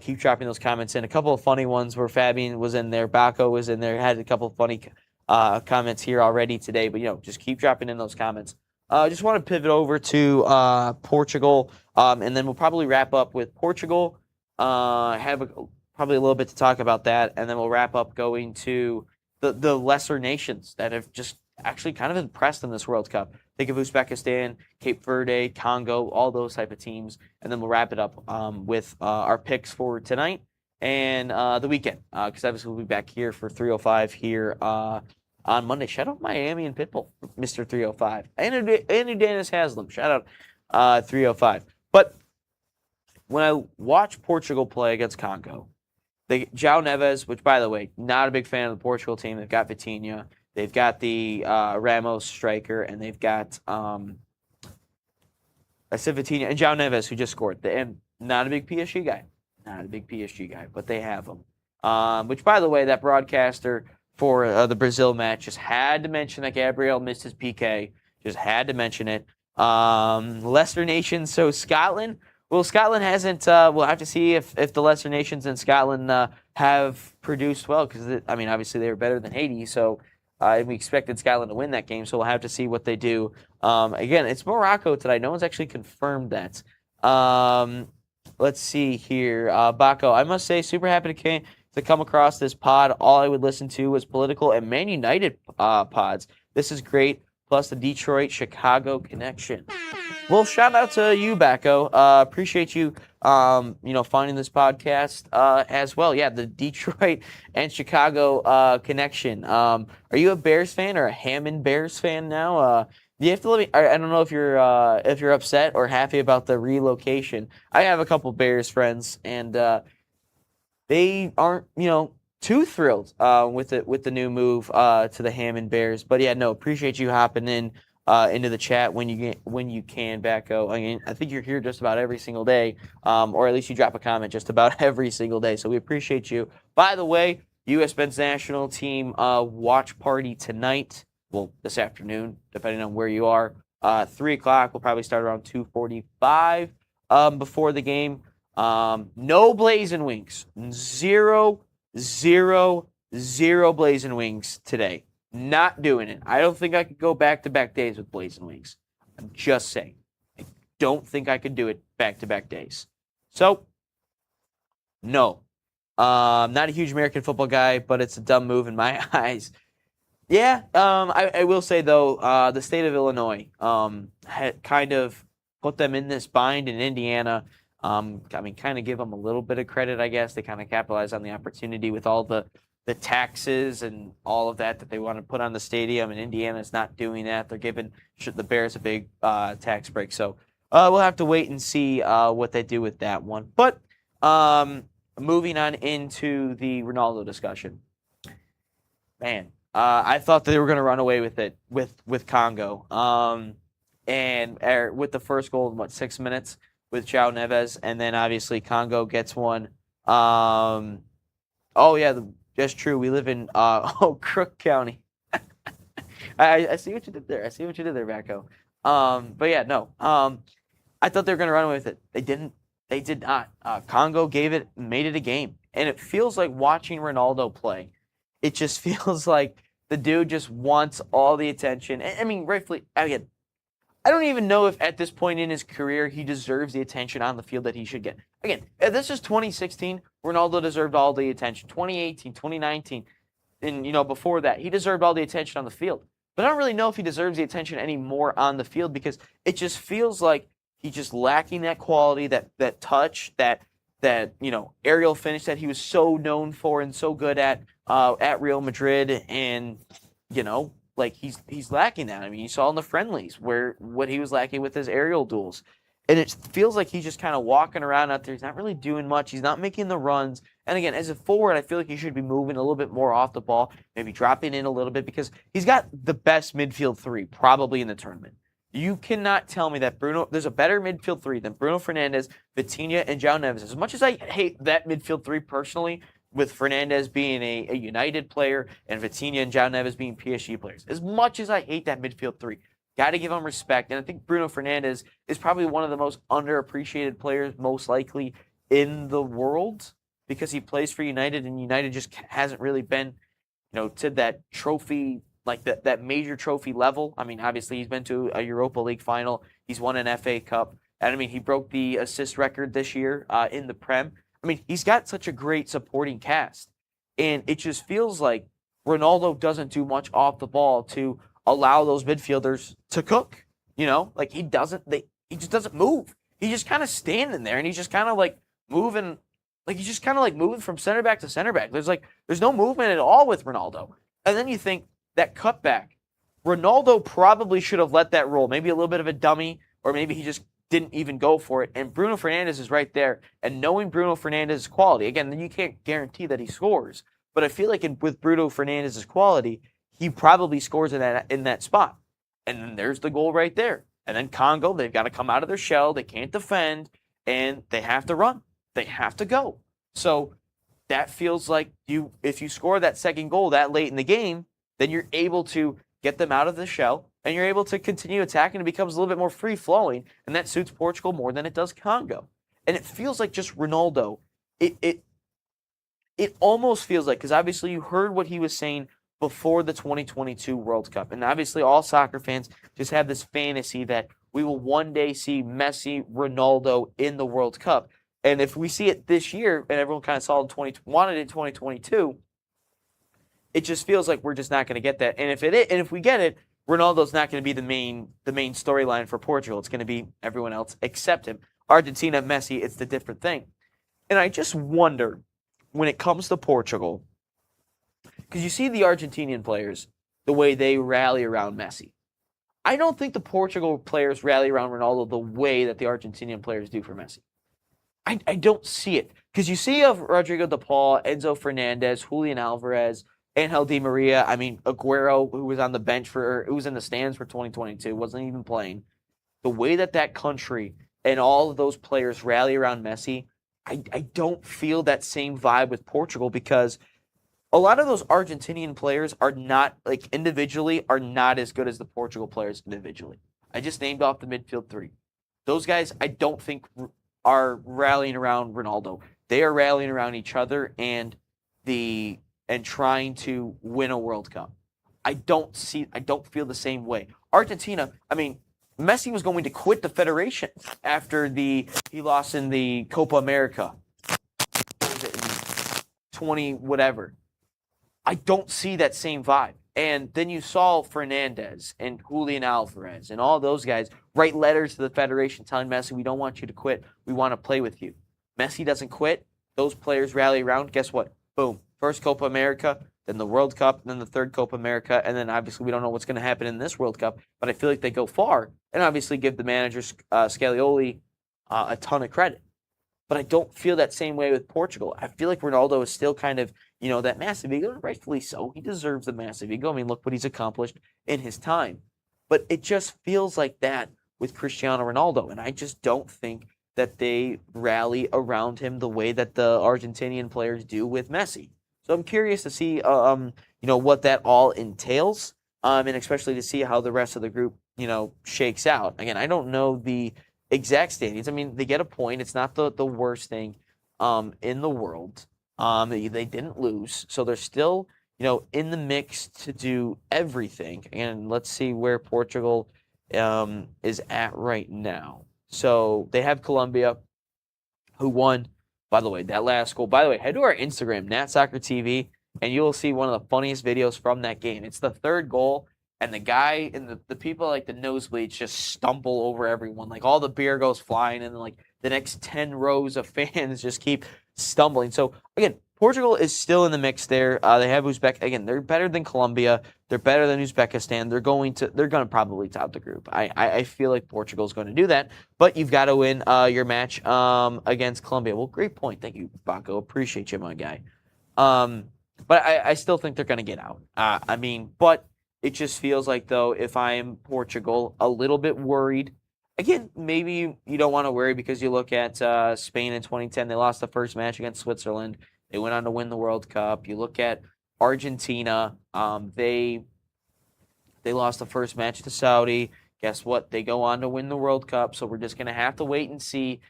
keep dropping those comments in. A couple of funny ones where Fabian was in there, Baco was in there, had a couple of funny comments here already today, but, just keep dropping in those comments. I just want to pivot over to Portugal, and then we'll probably wrap up with Portugal, probably a little bit to talk about that, and then we'll wrap up going to the lesser nations that have just actually kind of impressed in this World Cup. Think of Uzbekistan, Cape Verde, Congo, all those type of teams, and then we'll wrap it up with our picks for tonight and the weekend, because obviously we'll be back here for 305 here on Monday. Shout out Miami and Pitbull, Mr. 305. Andy Dennis Haslam, shout out 305. But when I watch Portugal play against Congo, João Neves, which, by the way, not a big fan of the Portugal team. They've got Vitinha. They've got the Ramos striker, and they've got I said Vitinha and João Neves, who just scored. And not a big PSG guy. Not a big PSG guy, but they have him. Which, by the way, that broadcaster for the Brazil match just had to mention that Gabriel missed his PK. Just had to mention it. Lesser nations, so Scotland. Well, Scotland hasn't. We'll have to see if the lesser nations in Scotland have produced well, because obviously they were better than Haiti, so we expected Scotland to win that game. So we'll have to see what they do. Again, it's Morocco today. No one's actually confirmed that. Let's see here, Baco. I must say, super happy to come across this pod. All I would listen to was political and Man United pods. This is great. Plus the Detroit-Chicago connection. Well, shout out to you, Baco. Appreciate you, finding this podcast as well. Yeah, the Detroit and Chicago connection. Are you a Bears fan or a Hammond Bears fan now? You have to let me. I don't know if you're upset or happy about the relocation. I have a couple Bears friends, and they aren't, too thrilled with the new move to the Hammond Bears. But yeah, no, appreciate you hopping in into the chat when you can, Baco. I mean, I think you're here just about every single day, or at least you drop a comment just about every single day. So we appreciate you. By the way, U.S. men's national team watch party tonight. Well, this afternoon, depending on where you are. 3 o'clock. We'll probably start around 2:45 before the game. No Blazing Wings. Zero Blazing Wings today. Not doing it. I don't think I could go back-to-back days with Blazing Wings. I'm just saying. I don't think I could do it back-to-back days. So, no. Not a huge American football guy, but it's a dumb move in my eyes. Yeah, I will say, though, the state of Illinois had kind of put them in this bind in Indiana. Kind of give them a little bit of credit, I guess. They kind of capitalize on the opportunity with all the taxes and all of that they want to put on the stadium, and Indiana's not doing that. They're giving the Bears a big tax break. So we'll have to wait and see what they do with that one. But moving on into the Ronaldo discussion. Man, I thought they were going to run away with it with Congo. With the first goal in 6 minutes with João Neves, and then obviously Congo gets one. That's true. We live in Crook County. I see what you did there. Vacco. But yeah, no. I thought they were going to run away with it. They didn't. They did not. Congo made it a game, and it feels like watching Ronaldo play. It just feels like the dude just wants all the attention. I mean, rightfully, again, I don't even know if at this point in his career he deserves the attention on the field that he should get. Again, if this is 2016, Ronaldo deserved all the attention. 2018, 2019, and before that, he deserved all the attention on the field. But I don't really know if he deserves the attention anymore on the field because it just feels like he's just lacking that quality, that touch, that aerial finish that he was so known for and so good at Real Madrid, and like he's lacking that. I mean, you saw in the friendlies what he was lacking with his aerial duels, and it feels like he's just kind of walking around out there. He's not really doing much. He's not making the runs. And again, as a forward, I feel like he should be moving a little bit more off the ball, maybe dropping in a little bit because he's got the best midfield three probably in the tournament. You cannot tell me that there's a better midfield three than Bruno Fernandes, Vitinha, and João Neves. As much as I hate that midfield three personally, with Fernandes being a United player and Vitinha and João Neves being PSG players, as much as I hate that midfield three, got to give him respect. And I think Bruno Fernandes is probably one of the most underappreciated players, most likely in the world, because he plays for United, and United just hasn't really been, to that trophy. Like that major trophy level. I mean, obviously, he's been to a Europa League final. He's won an FA Cup. And, I mean, he broke the assist record this year in the Prem. I mean, he's got such a great supporting cast. And it just feels like Ronaldo doesn't do much off the ball to allow those midfielders to cook. Like he just doesn't move. He's just kind of standing there, and he's just kind of like moving. Like he's just kind of like moving from center back to center back. There's no movement at all with Ronaldo. And then you think, that cutback, Ronaldo probably should have let that roll. Maybe a little bit of a dummy, or maybe he just didn't even go for it. And Bruno Fernandes is right there. And knowing Bruno Fernandes' quality, again, you can't guarantee that he scores. But I feel like with Bruno Fernandes' quality, he probably scores in that spot. And then there's the goal right there. And then Congo, they've got to come out of their shell. They can't defend, and they have to run. They have to go. So that feels like if you score that second goal that late in the game, then you're able to get them out of the shell, and you're able to continue attacking. It becomes a little bit more free-flowing, and that suits Portugal more than it does Congo. And it feels like just Ronaldo, it almost feels like, because obviously you heard what he was saying before the 2022 World Cup, and obviously all soccer fans just have this fantasy that we will one day see Messi, Ronaldo in the World Cup. And if we see it this year, and everyone kind of saw wanted it in 2022, it just feels like we're just not going to get that. And if we get it, Ronaldo's not going to be the main storyline for Portugal. It's going to be everyone else except him. Argentina, Messi, it's the different thing. And I just wonder, when it comes to Portugal, because you see the Argentinian players, the way they rally around Messi. I don't think the Portugal players rally around Ronaldo the way that the Argentinian players do for Messi. I don't see it. Because you see of Rodrigo de Paul, Enzo Fernandez, Julian Alvarez, Angel Di Maria, I mean, Aguero, who was on the bench who was in the stands for 2022, wasn't even playing. The way that country and all of those players rally around Messi, I don't feel that same vibe with Portugal, because a lot of those Argentinian players are not, like, individually, are not as good as the Portugal players individually. I just named off the midfield three. Those guys, I don't think are rallying around Ronaldo. They are rallying around each other and trying to win a World Cup. I don't feel the same way. Argentina, I mean, Messi was going to quit the federation after he lost in the Copa America. What was it, 20 whatever. I don't see that same vibe. And then you saw Fernandez and Julian Alvarez and all those guys write letters to the federation telling Messi, we don't want you to quit. We want to play with you. Messi doesn't quit. Those players rally around. Guess what? Boom. First Copa America, then the World Cup, then the third Copa America, and then obviously we don't know what's going to happen in this World Cup, but I feel like they go far, and obviously give the manager Scaloni a ton of credit. But I don't feel that same way with Portugal. I feel like Ronaldo is still kind of that massive ego, and rightfully so. He deserves the massive ego. I mean, look what he's accomplished in his time. But it just feels like that with Cristiano Ronaldo, and I just don't think that they rally around him the way that the Argentinian players do with Messi. So I'm curious to see, what that all entails, and especially to see how the rest of the group, shakes out. Again, I don't know the exact standings. I mean, they get a point. It's not the worst thing in the world. They didn't lose, so they're still, in the mix to do everything. And let's see where Portugal is at right now. So they have Colombia, who won. By the way, that last goal. By the way, head to our Instagram, Nat Soccer TV, and you will see one of the funniest videos from that game. It's the third goal, and the guy and the people like the nosebleeds just stumble over everyone. Like all the beer goes flying, and like the next 10 rows of fans just keep stumbling. So again, Portugal is still in the mix there. They have Uzbek. Again, they're better than Colombia. They're better than Uzbekistan. They're going to probably top the group. I feel like Portugal's going to do that, but you've got to win your match against Colombia. Well, great point. Thank you, Baco. Appreciate you, my guy. But I still think they're going to get out. But it just feels like, though, if I'm Portugal, a little bit worried. Again, maybe you don't want to worry because you look at Spain in 2010. They lost the first match against Switzerland. They went on to win the World Cup. You look at Argentina. They lost the first match to Saudi. Guess what? They go on to win the World Cup. So we're just going to have to wait and see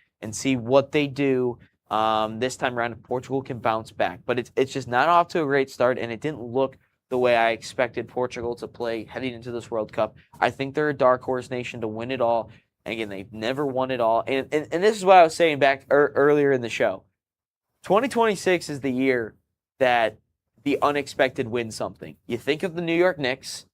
what they do. This time around, if Portugal can bounce back. But it's just not off to a great start, and it didn't look the way I expected Portugal to play heading into this World Cup. I think they're a dark horse nation to win it all. And again, they've never won it all. And this is what I was saying back earlier in the show. 2026 is the year that the unexpected win something. You think of the New York Knicks.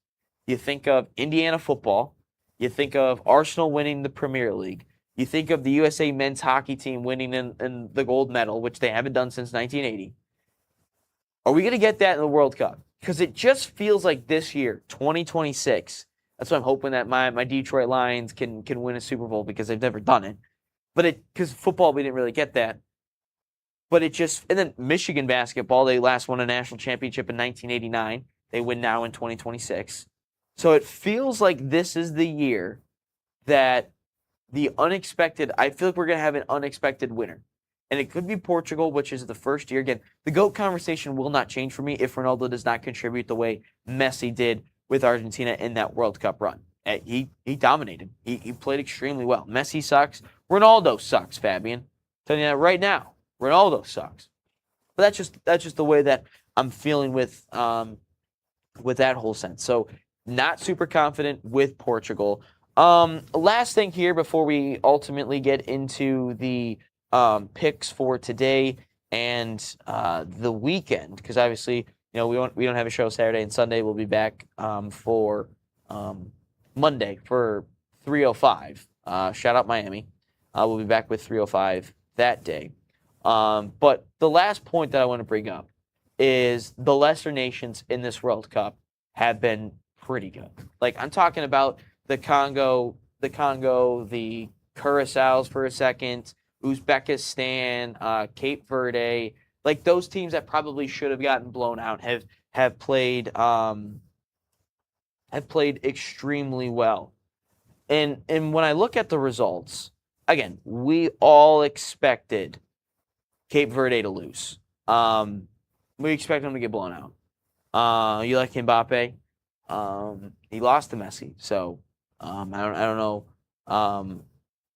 You think of Indiana football. You think of Arsenal winning the Premier League. You think of the USA men's hockey team winning in the gold medal, which they haven't done since 1980. Are we going to get that in the World Cup? Because it just feels like this year, 2026. That's why I'm hoping that my Detroit Lions can win a Super Bowl because they've never done it. But because football, we didn't really get that. But and then Michigan basketball, they last won a national championship in 1989. They win now in 2026. So it feels like this is the year that the unexpected, I feel like we're going to have an unexpected winner. And it could be Portugal, which is the first year. Again, the GOAT conversation will not change for me if Ronaldo does not contribute the way Messi did with Argentina in that World Cup run. He dominated. He played extremely well. Messi sucks. Ronaldo sucks, Fabian. I'm telling you that right now. Ronaldo sucks. But that's just the way that I'm feeling with that whole sense. So not super confident with Portugal. Last thing here before we ultimately get into the picks for today and the weekend, because obviously we don't have a show Saturday and Sunday. We'll be back for Monday for 305. Shout out Miami. We'll be back with 305 that day. But the last point that I want to bring up is the lesser nations in this World Cup have been pretty good. Like I'm talking about the Congo, the Curaçaos for a second, Uzbekistan, Cape Verde, like those teams that probably should have gotten blown out have played extremely well. And when I look at the results, again, we all expected Cape Verde to lose. We expect them to get blown out. You like Mbappe? He lost to Messi, so I don't know.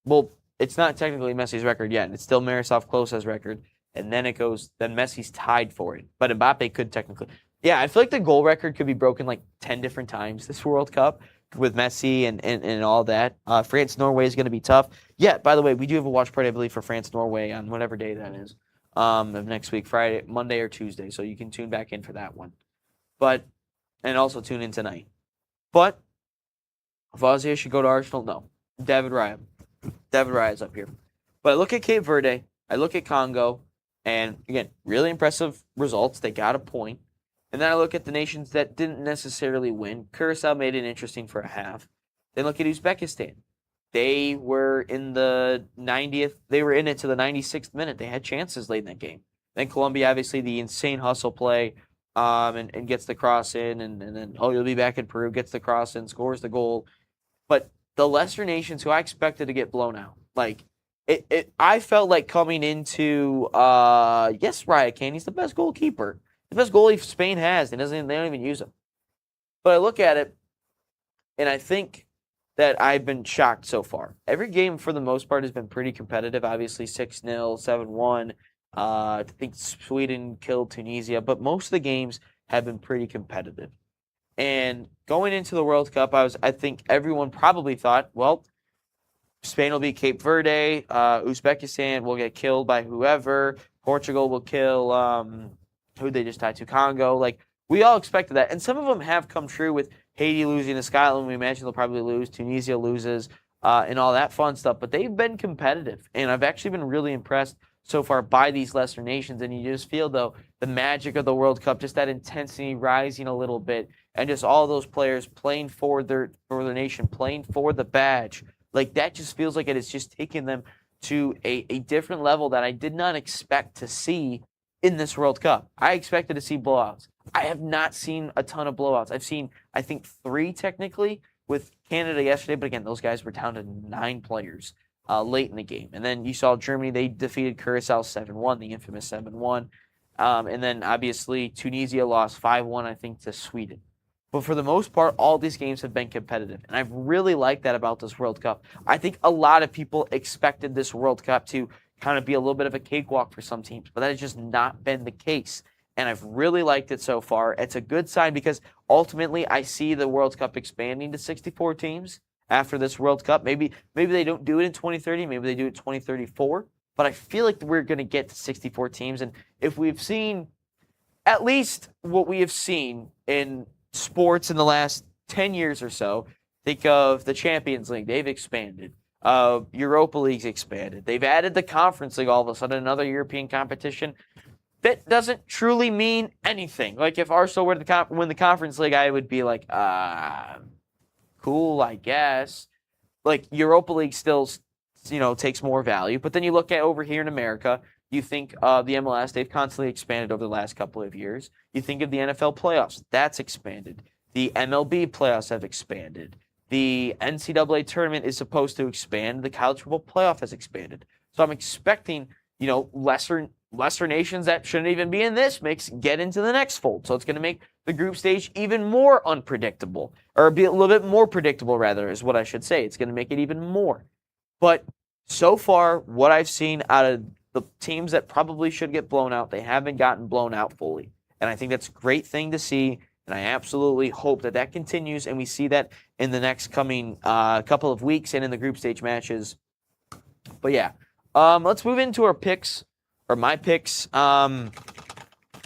Well, it's not technically Messi's record yet. It's still Miroslav Klose's record, and then Messi's tied for it. But Mbappe could technically. Yeah, I feel like the goal record could be broken like 10 different times this World Cup with Messi and all that. France-Norway is going to be tough. Yeah, by the way, we do have a watch party, I believe, for France-Norway on whatever day that is of next week, Friday, Monday or Tuesday, so you can tune back in for that one. And also tune in tonight. But Vazia should go to Arsenal? No. David Raya. David Raya's up here. But I look at Cape Verde, I look at Congo, and again, really impressive results. They got a point. And then I look at the nations that didn't necessarily win. Curaçao made it interesting for a half. Then look at Uzbekistan. They were in the 90th. They were in it to the 96th minute. They had chances late in that game. Then Colombia, obviously, the insane hustle play and gets the cross in. And then, you'll be back in Peru, gets the cross in, scores the goal. But the lesser nations who I expected to get blown out, like, I felt like coming into, yes, Ryan Kane, he's the best goalkeeper. The best goalie Spain has. They don't even use him. But I look at it, and I think that I've been shocked so far. Every game, for the most part, has been pretty competitive. Obviously, 6-0, 7-1. I think Sweden killed Tunisia. But most of the games have been pretty competitive. And going into the World Cup, I think everyone probably thought, well, Spain will beat Cape Verde. Uzbekistan will get killed by whoever. Portugal will kill who they just tied to, Congo. Like, we all expected that. And some of them have come true with Haiti losing to Scotland. We imagine they'll probably lose. Tunisia loses and all that fun stuff. But they've been competitive. And I've actually been really impressed so far by these lesser nations. And you just feel, though, the magic of the World Cup, just that intensity rising a little bit. And just all those players playing for their nation, playing for the badge. Like, that just feels like it has just taken them to a different level that I did not expect to see in this World Cup. I expected to see blowouts. I have not seen a ton of blowouts. I've seen, I think, 3 technically with Canada yesterday, but again, those guys were down to 9 players late in the game. And then you saw Germany, they defeated Curacao 7-1, the infamous 7-1. And then obviously Tunisia lost 5-1, I think, to Sweden. But for the most part, all these games have been competitive. And I've really liked that about this World Cup. I think a lot of people expected this World Cup to kind of be a little bit of a cakewalk for some teams, but that has just not been the case. And I've really liked it so far. It's a good sign because ultimately I see the World Cup expanding to 64 teams after this World Cup. Maybe they don't do it in 2030, maybe they do it 2034, but I feel like we're going to get to 64 teams. And if we've seen at least what we have seen in sports in the last 10 years or so, think of the Champions League, they've expanded. Europa League's expanded. They've added the Conference League all of a sudden, another European competition. That doesn't truly mean anything. Like, if Arsenal were to win the Conference League, I would be like, cool, I guess. Like, Europa League still, takes more value. But then you look at over here in America, you think of the MLS, they've constantly expanded over the last couple of years. You think of the NFL playoffs, that's expanded. The MLB playoffs have expanded. The NCAA tournament is supposed to expand. The college football playoff has expanded. So I'm expecting, lesser nations that shouldn't even be in this mix get into the next fold. So it's going to make the group stage even more unpredictable, or be a little bit more predictable, rather, is what I should say. It's going to make it even more. But so far, what I've seen out of the teams that probably should get blown out, they haven't gotten blown out fully. And I think that's a great thing to see. And I absolutely hope that continues, and we see that in the next coming couple of weeks and in the group stage matches. But yeah, let's move into our picks, or my picks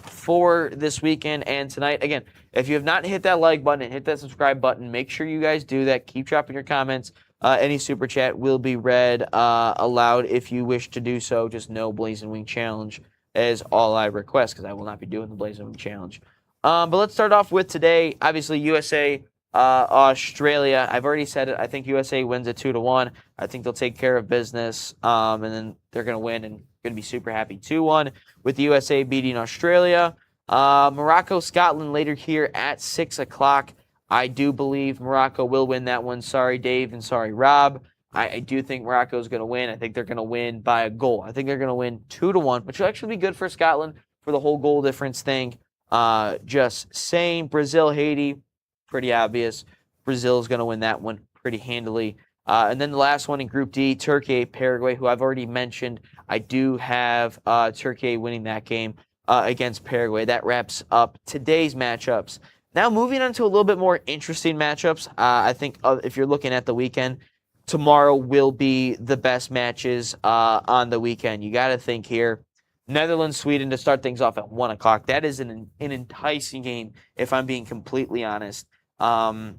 for this weekend and tonight. Again, if you have not hit that like button and hit that subscribe button, make sure you guys do that. Keep dropping your comments. Any super chat will be read aloud if you wish to do so. Just no Blazing Wing Challenge is all I request, because I will not be doing the Blazing Wing Challenge. But let's start off with today. Obviously, USA, Australia. I've already said it. I think USA wins at 2-1. I think they'll take care of business, and then they're going to win and going to be super happy. 2-1 with the USA beating Australia. Morocco, Scotland later here at 6 o'clock. I do believe Morocco will win that one. Sorry, Dave, and sorry, Rob. I do think Morocco is going to win. I think they're going to win by a goal. I think they're going to win 2-1, which will actually be good for Scotland for the whole goal difference thing. Just saying. Brazil, Haiti, pretty obvious. Brazil is going to win that one pretty handily. And then the last one in Group D, Turkey, Paraguay, who I've already mentioned. I do have Turkey winning that game against Paraguay. That wraps up today's matchups. Now moving on to a little bit more interesting matchups. I think if you're looking at the weekend, tomorrow will be the best matches on the weekend. You got to think here. Netherlands, Sweden to start things off at 1 o'clock. That is an enticing game, if I'm being completely honest. I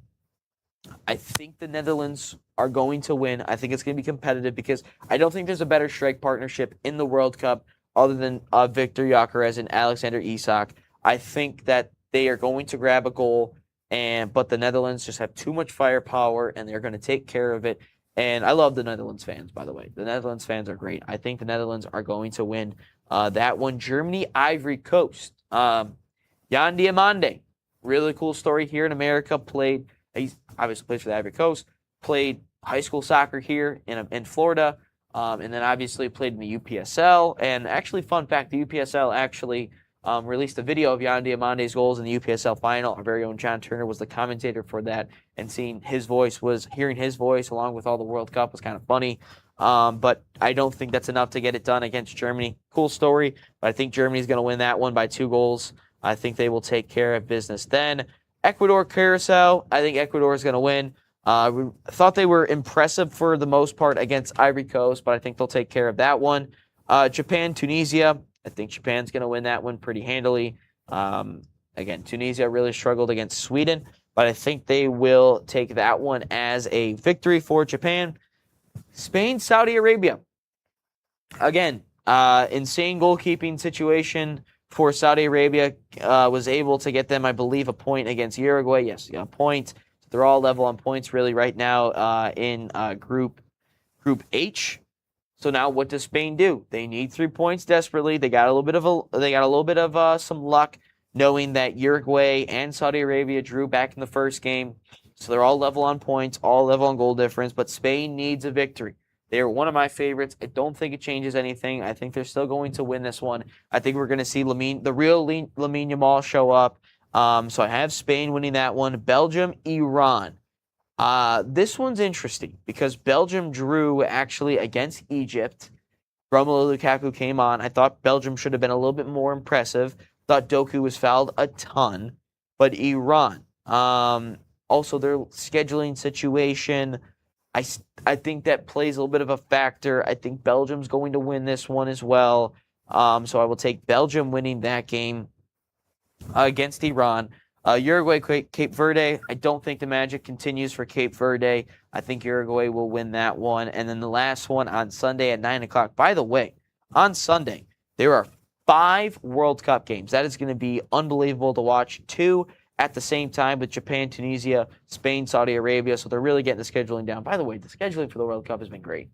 think the Netherlands are going to win. I think it's going to be competitive because I don't think there's a better strike partnership in the World Cup other than Victor Gyökeres and Alexander Isak. I think that they are going to grab a goal, but the Netherlands just have too much firepower, and they're going to take care of it. And I love the Netherlands fans, by the way. The Netherlands fans are great. I think the Netherlands are going to win That one, Germany, Ivory Coast. Yan Diomande, really cool story here in America. He obviously plays for the Ivory Coast. Played high school soccer here in Florida, and then obviously played in the UPSL. And actually, fun fact, the UPSL actually released a video of Yan Diamande's goals in the UPSL final. Our very own John Turner was the commentator for that, and hearing his voice along with all the World Cup was kind of funny. But I don't think that's enough to get it done against Germany. Cool story, but I think Germany's going to win that one by 2 goals. I think they will take care of business. Then Ecuador, Curacao. I think Ecuador is going to win. We thought they were impressive for the most part against Ivory Coast, but I think they'll take care of that one. Japan, Tunisia. I think Japan's going to win that one pretty handily. Again, Tunisia really struggled against Sweden, but I think they will take that one as a victory for Japan. Spain, Saudi Arabia. Again, insane goalkeeping situation for Saudi Arabia. Was able to get them, I believe, a point against Uruguay. Yes, a point. They're all level on points really right now in Group H. So now, what does Spain do? They need 3 points desperately. They got a little bit of some luck, knowing that Uruguay and Saudi Arabia drew back in the first game. So they're all level on points, all level on goal difference. But Spain needs a victory. They are one of my favorites. I don't think it changes anything. I think they're still going to win this one. I think we're going to see the real Lamine Yamal show up. So I have Spain winning that one. Belgium, Iran. This one's interesting because Belgium drew actually against Egypt. Romelu Lukaku came on. I thought Belgium should have been a little bit more impressive. Thought Doku was fouled a ton. But Iran, also their scheduling situation, I think that plays a little bit of a factor. I think Belgium's going to win this one as well. So I will take Belgium winning that game against Iran. Uruguay, Cape Verde. I don't think the magic continues for Cape Verde. I think Uruguay will win that one. And then the last one on Sunday at 9 o'clock. By the way, on Sunday, there are 5 World Cup games. That is going to be unbelievable to watch. 2 at the same time with Japan, Tunisia, Spain, Saudi Arabia. So they're really getting the scheduling down. By the way, the scheduling for the World Cup has been great.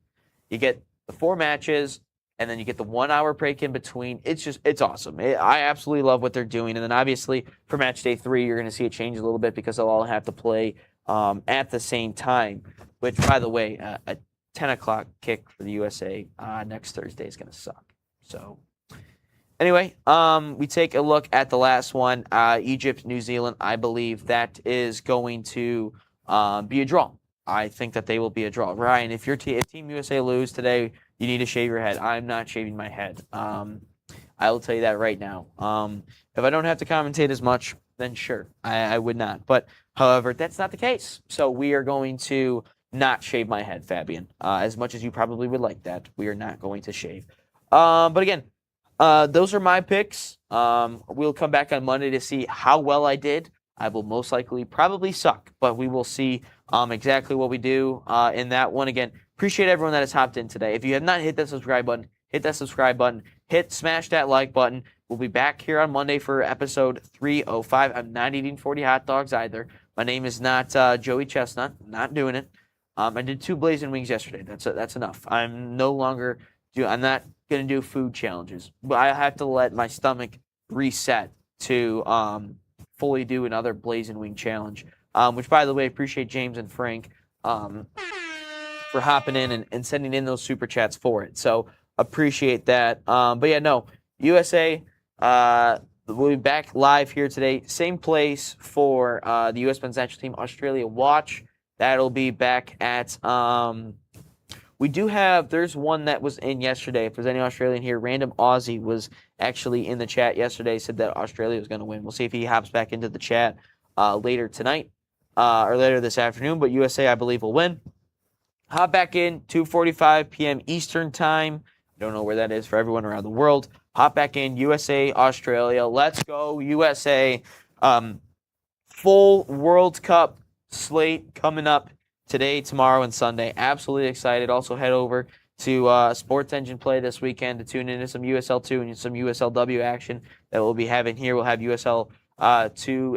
You get the 4 matches, and then you get the 1 hour break in between. It's awesome. I absolutely love what they're doing. And then obviously for match day 3, you're going to see it change a little bit because they'll all have to play at the same time, which, by the way, a 10 o'clock kick for the USA next Thursday is going to suck. So anyway, we take a look at the last one, Egypt, New Zealand. I believe that is going to be a draw. I think that they will be a draw. Ryan, if Team USA lose today, you need to shave your head. I'm not shaving my head. I will tell you that right now. If I don't have to commentate as much, then sure, I would not. But, however, that's not the case. So we are going to not shave my head, Fabian. As much as you probably would like that, we are not going to shave. But again, those are my picks. We'll come back on Monday to see how well I did. I will most likely probably suck, but we will see exactly what we do in that one. Again, appreciate everyone that has hopped in today. If you have not hit that subscribe button, hit that subscribe button. Smash that like button. We'll be back here on Monday for episode 305. I'm not eating 40 hot dogs either. My name is not Joey Chestnut. I'm not doing it. I did 2 blazing wings yesterday. That's enough. I'm not going to do food challenges. But I have to let my stomach reset to fully do another blazing wing challenge. Which, by the way, appreciate James and Frank for hopping in and sending in those super chats for it. So appreciate that. But yeah, no, USA, we'll be back live here today. Same place for the U.S. men's national team, Australia Watch. That'll be back at, there's one that was in yesterday. If there's any Australian here, Random Aussie was actually in the chat yesterday, said that Australia was going to win. We'll see if he hops back into the chat later tonight or later this afternoon, but USA, I believe, will win. Hop back in, 2:45 p.m. Eastern Time. I don't know where that is for everyone around the world. Hop back in, USA, Australia. Let's go, USA. Full World Cup slate coming up today, tomorrow, and Sunday. Absolutely excited. Also head over to Sports Engine Play this weekend to tune into some USL2 and some USLW action that we'll be having here. We'll have USL2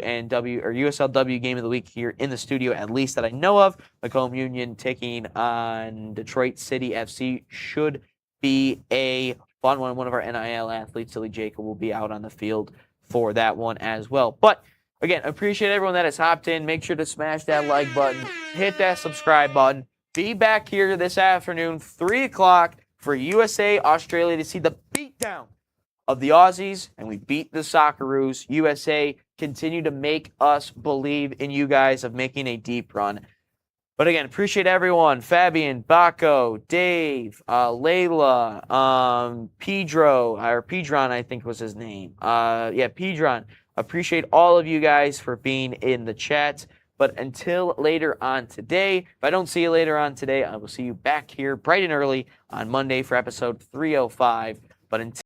and USLW game of the week here in the studio, at least that I know of. Macomb Union taking on Detroit City FC should be a fun one. One of our NIL athletes, Silly Jacob, will be out on the field for that one as well. But again, appreciate everyone that has hopped in. Make sure to smash that like button, hit that subscribe button. Be back here this afternoon, 3 o'clock, for USA Australia to see the beatdown of the Aussies, and we beat the Socceroos. USA continue to make us believe in you guys of making a deep run. But again, appreciate everyone. Fabian, Baco, Dave, Layla, Pedron, I think was his name. Pedron. Appreciate all of you guys for being in the chat. But until later on today, if I don't see you later on today, I will see you back here bright and early on Monday for episode 305. But until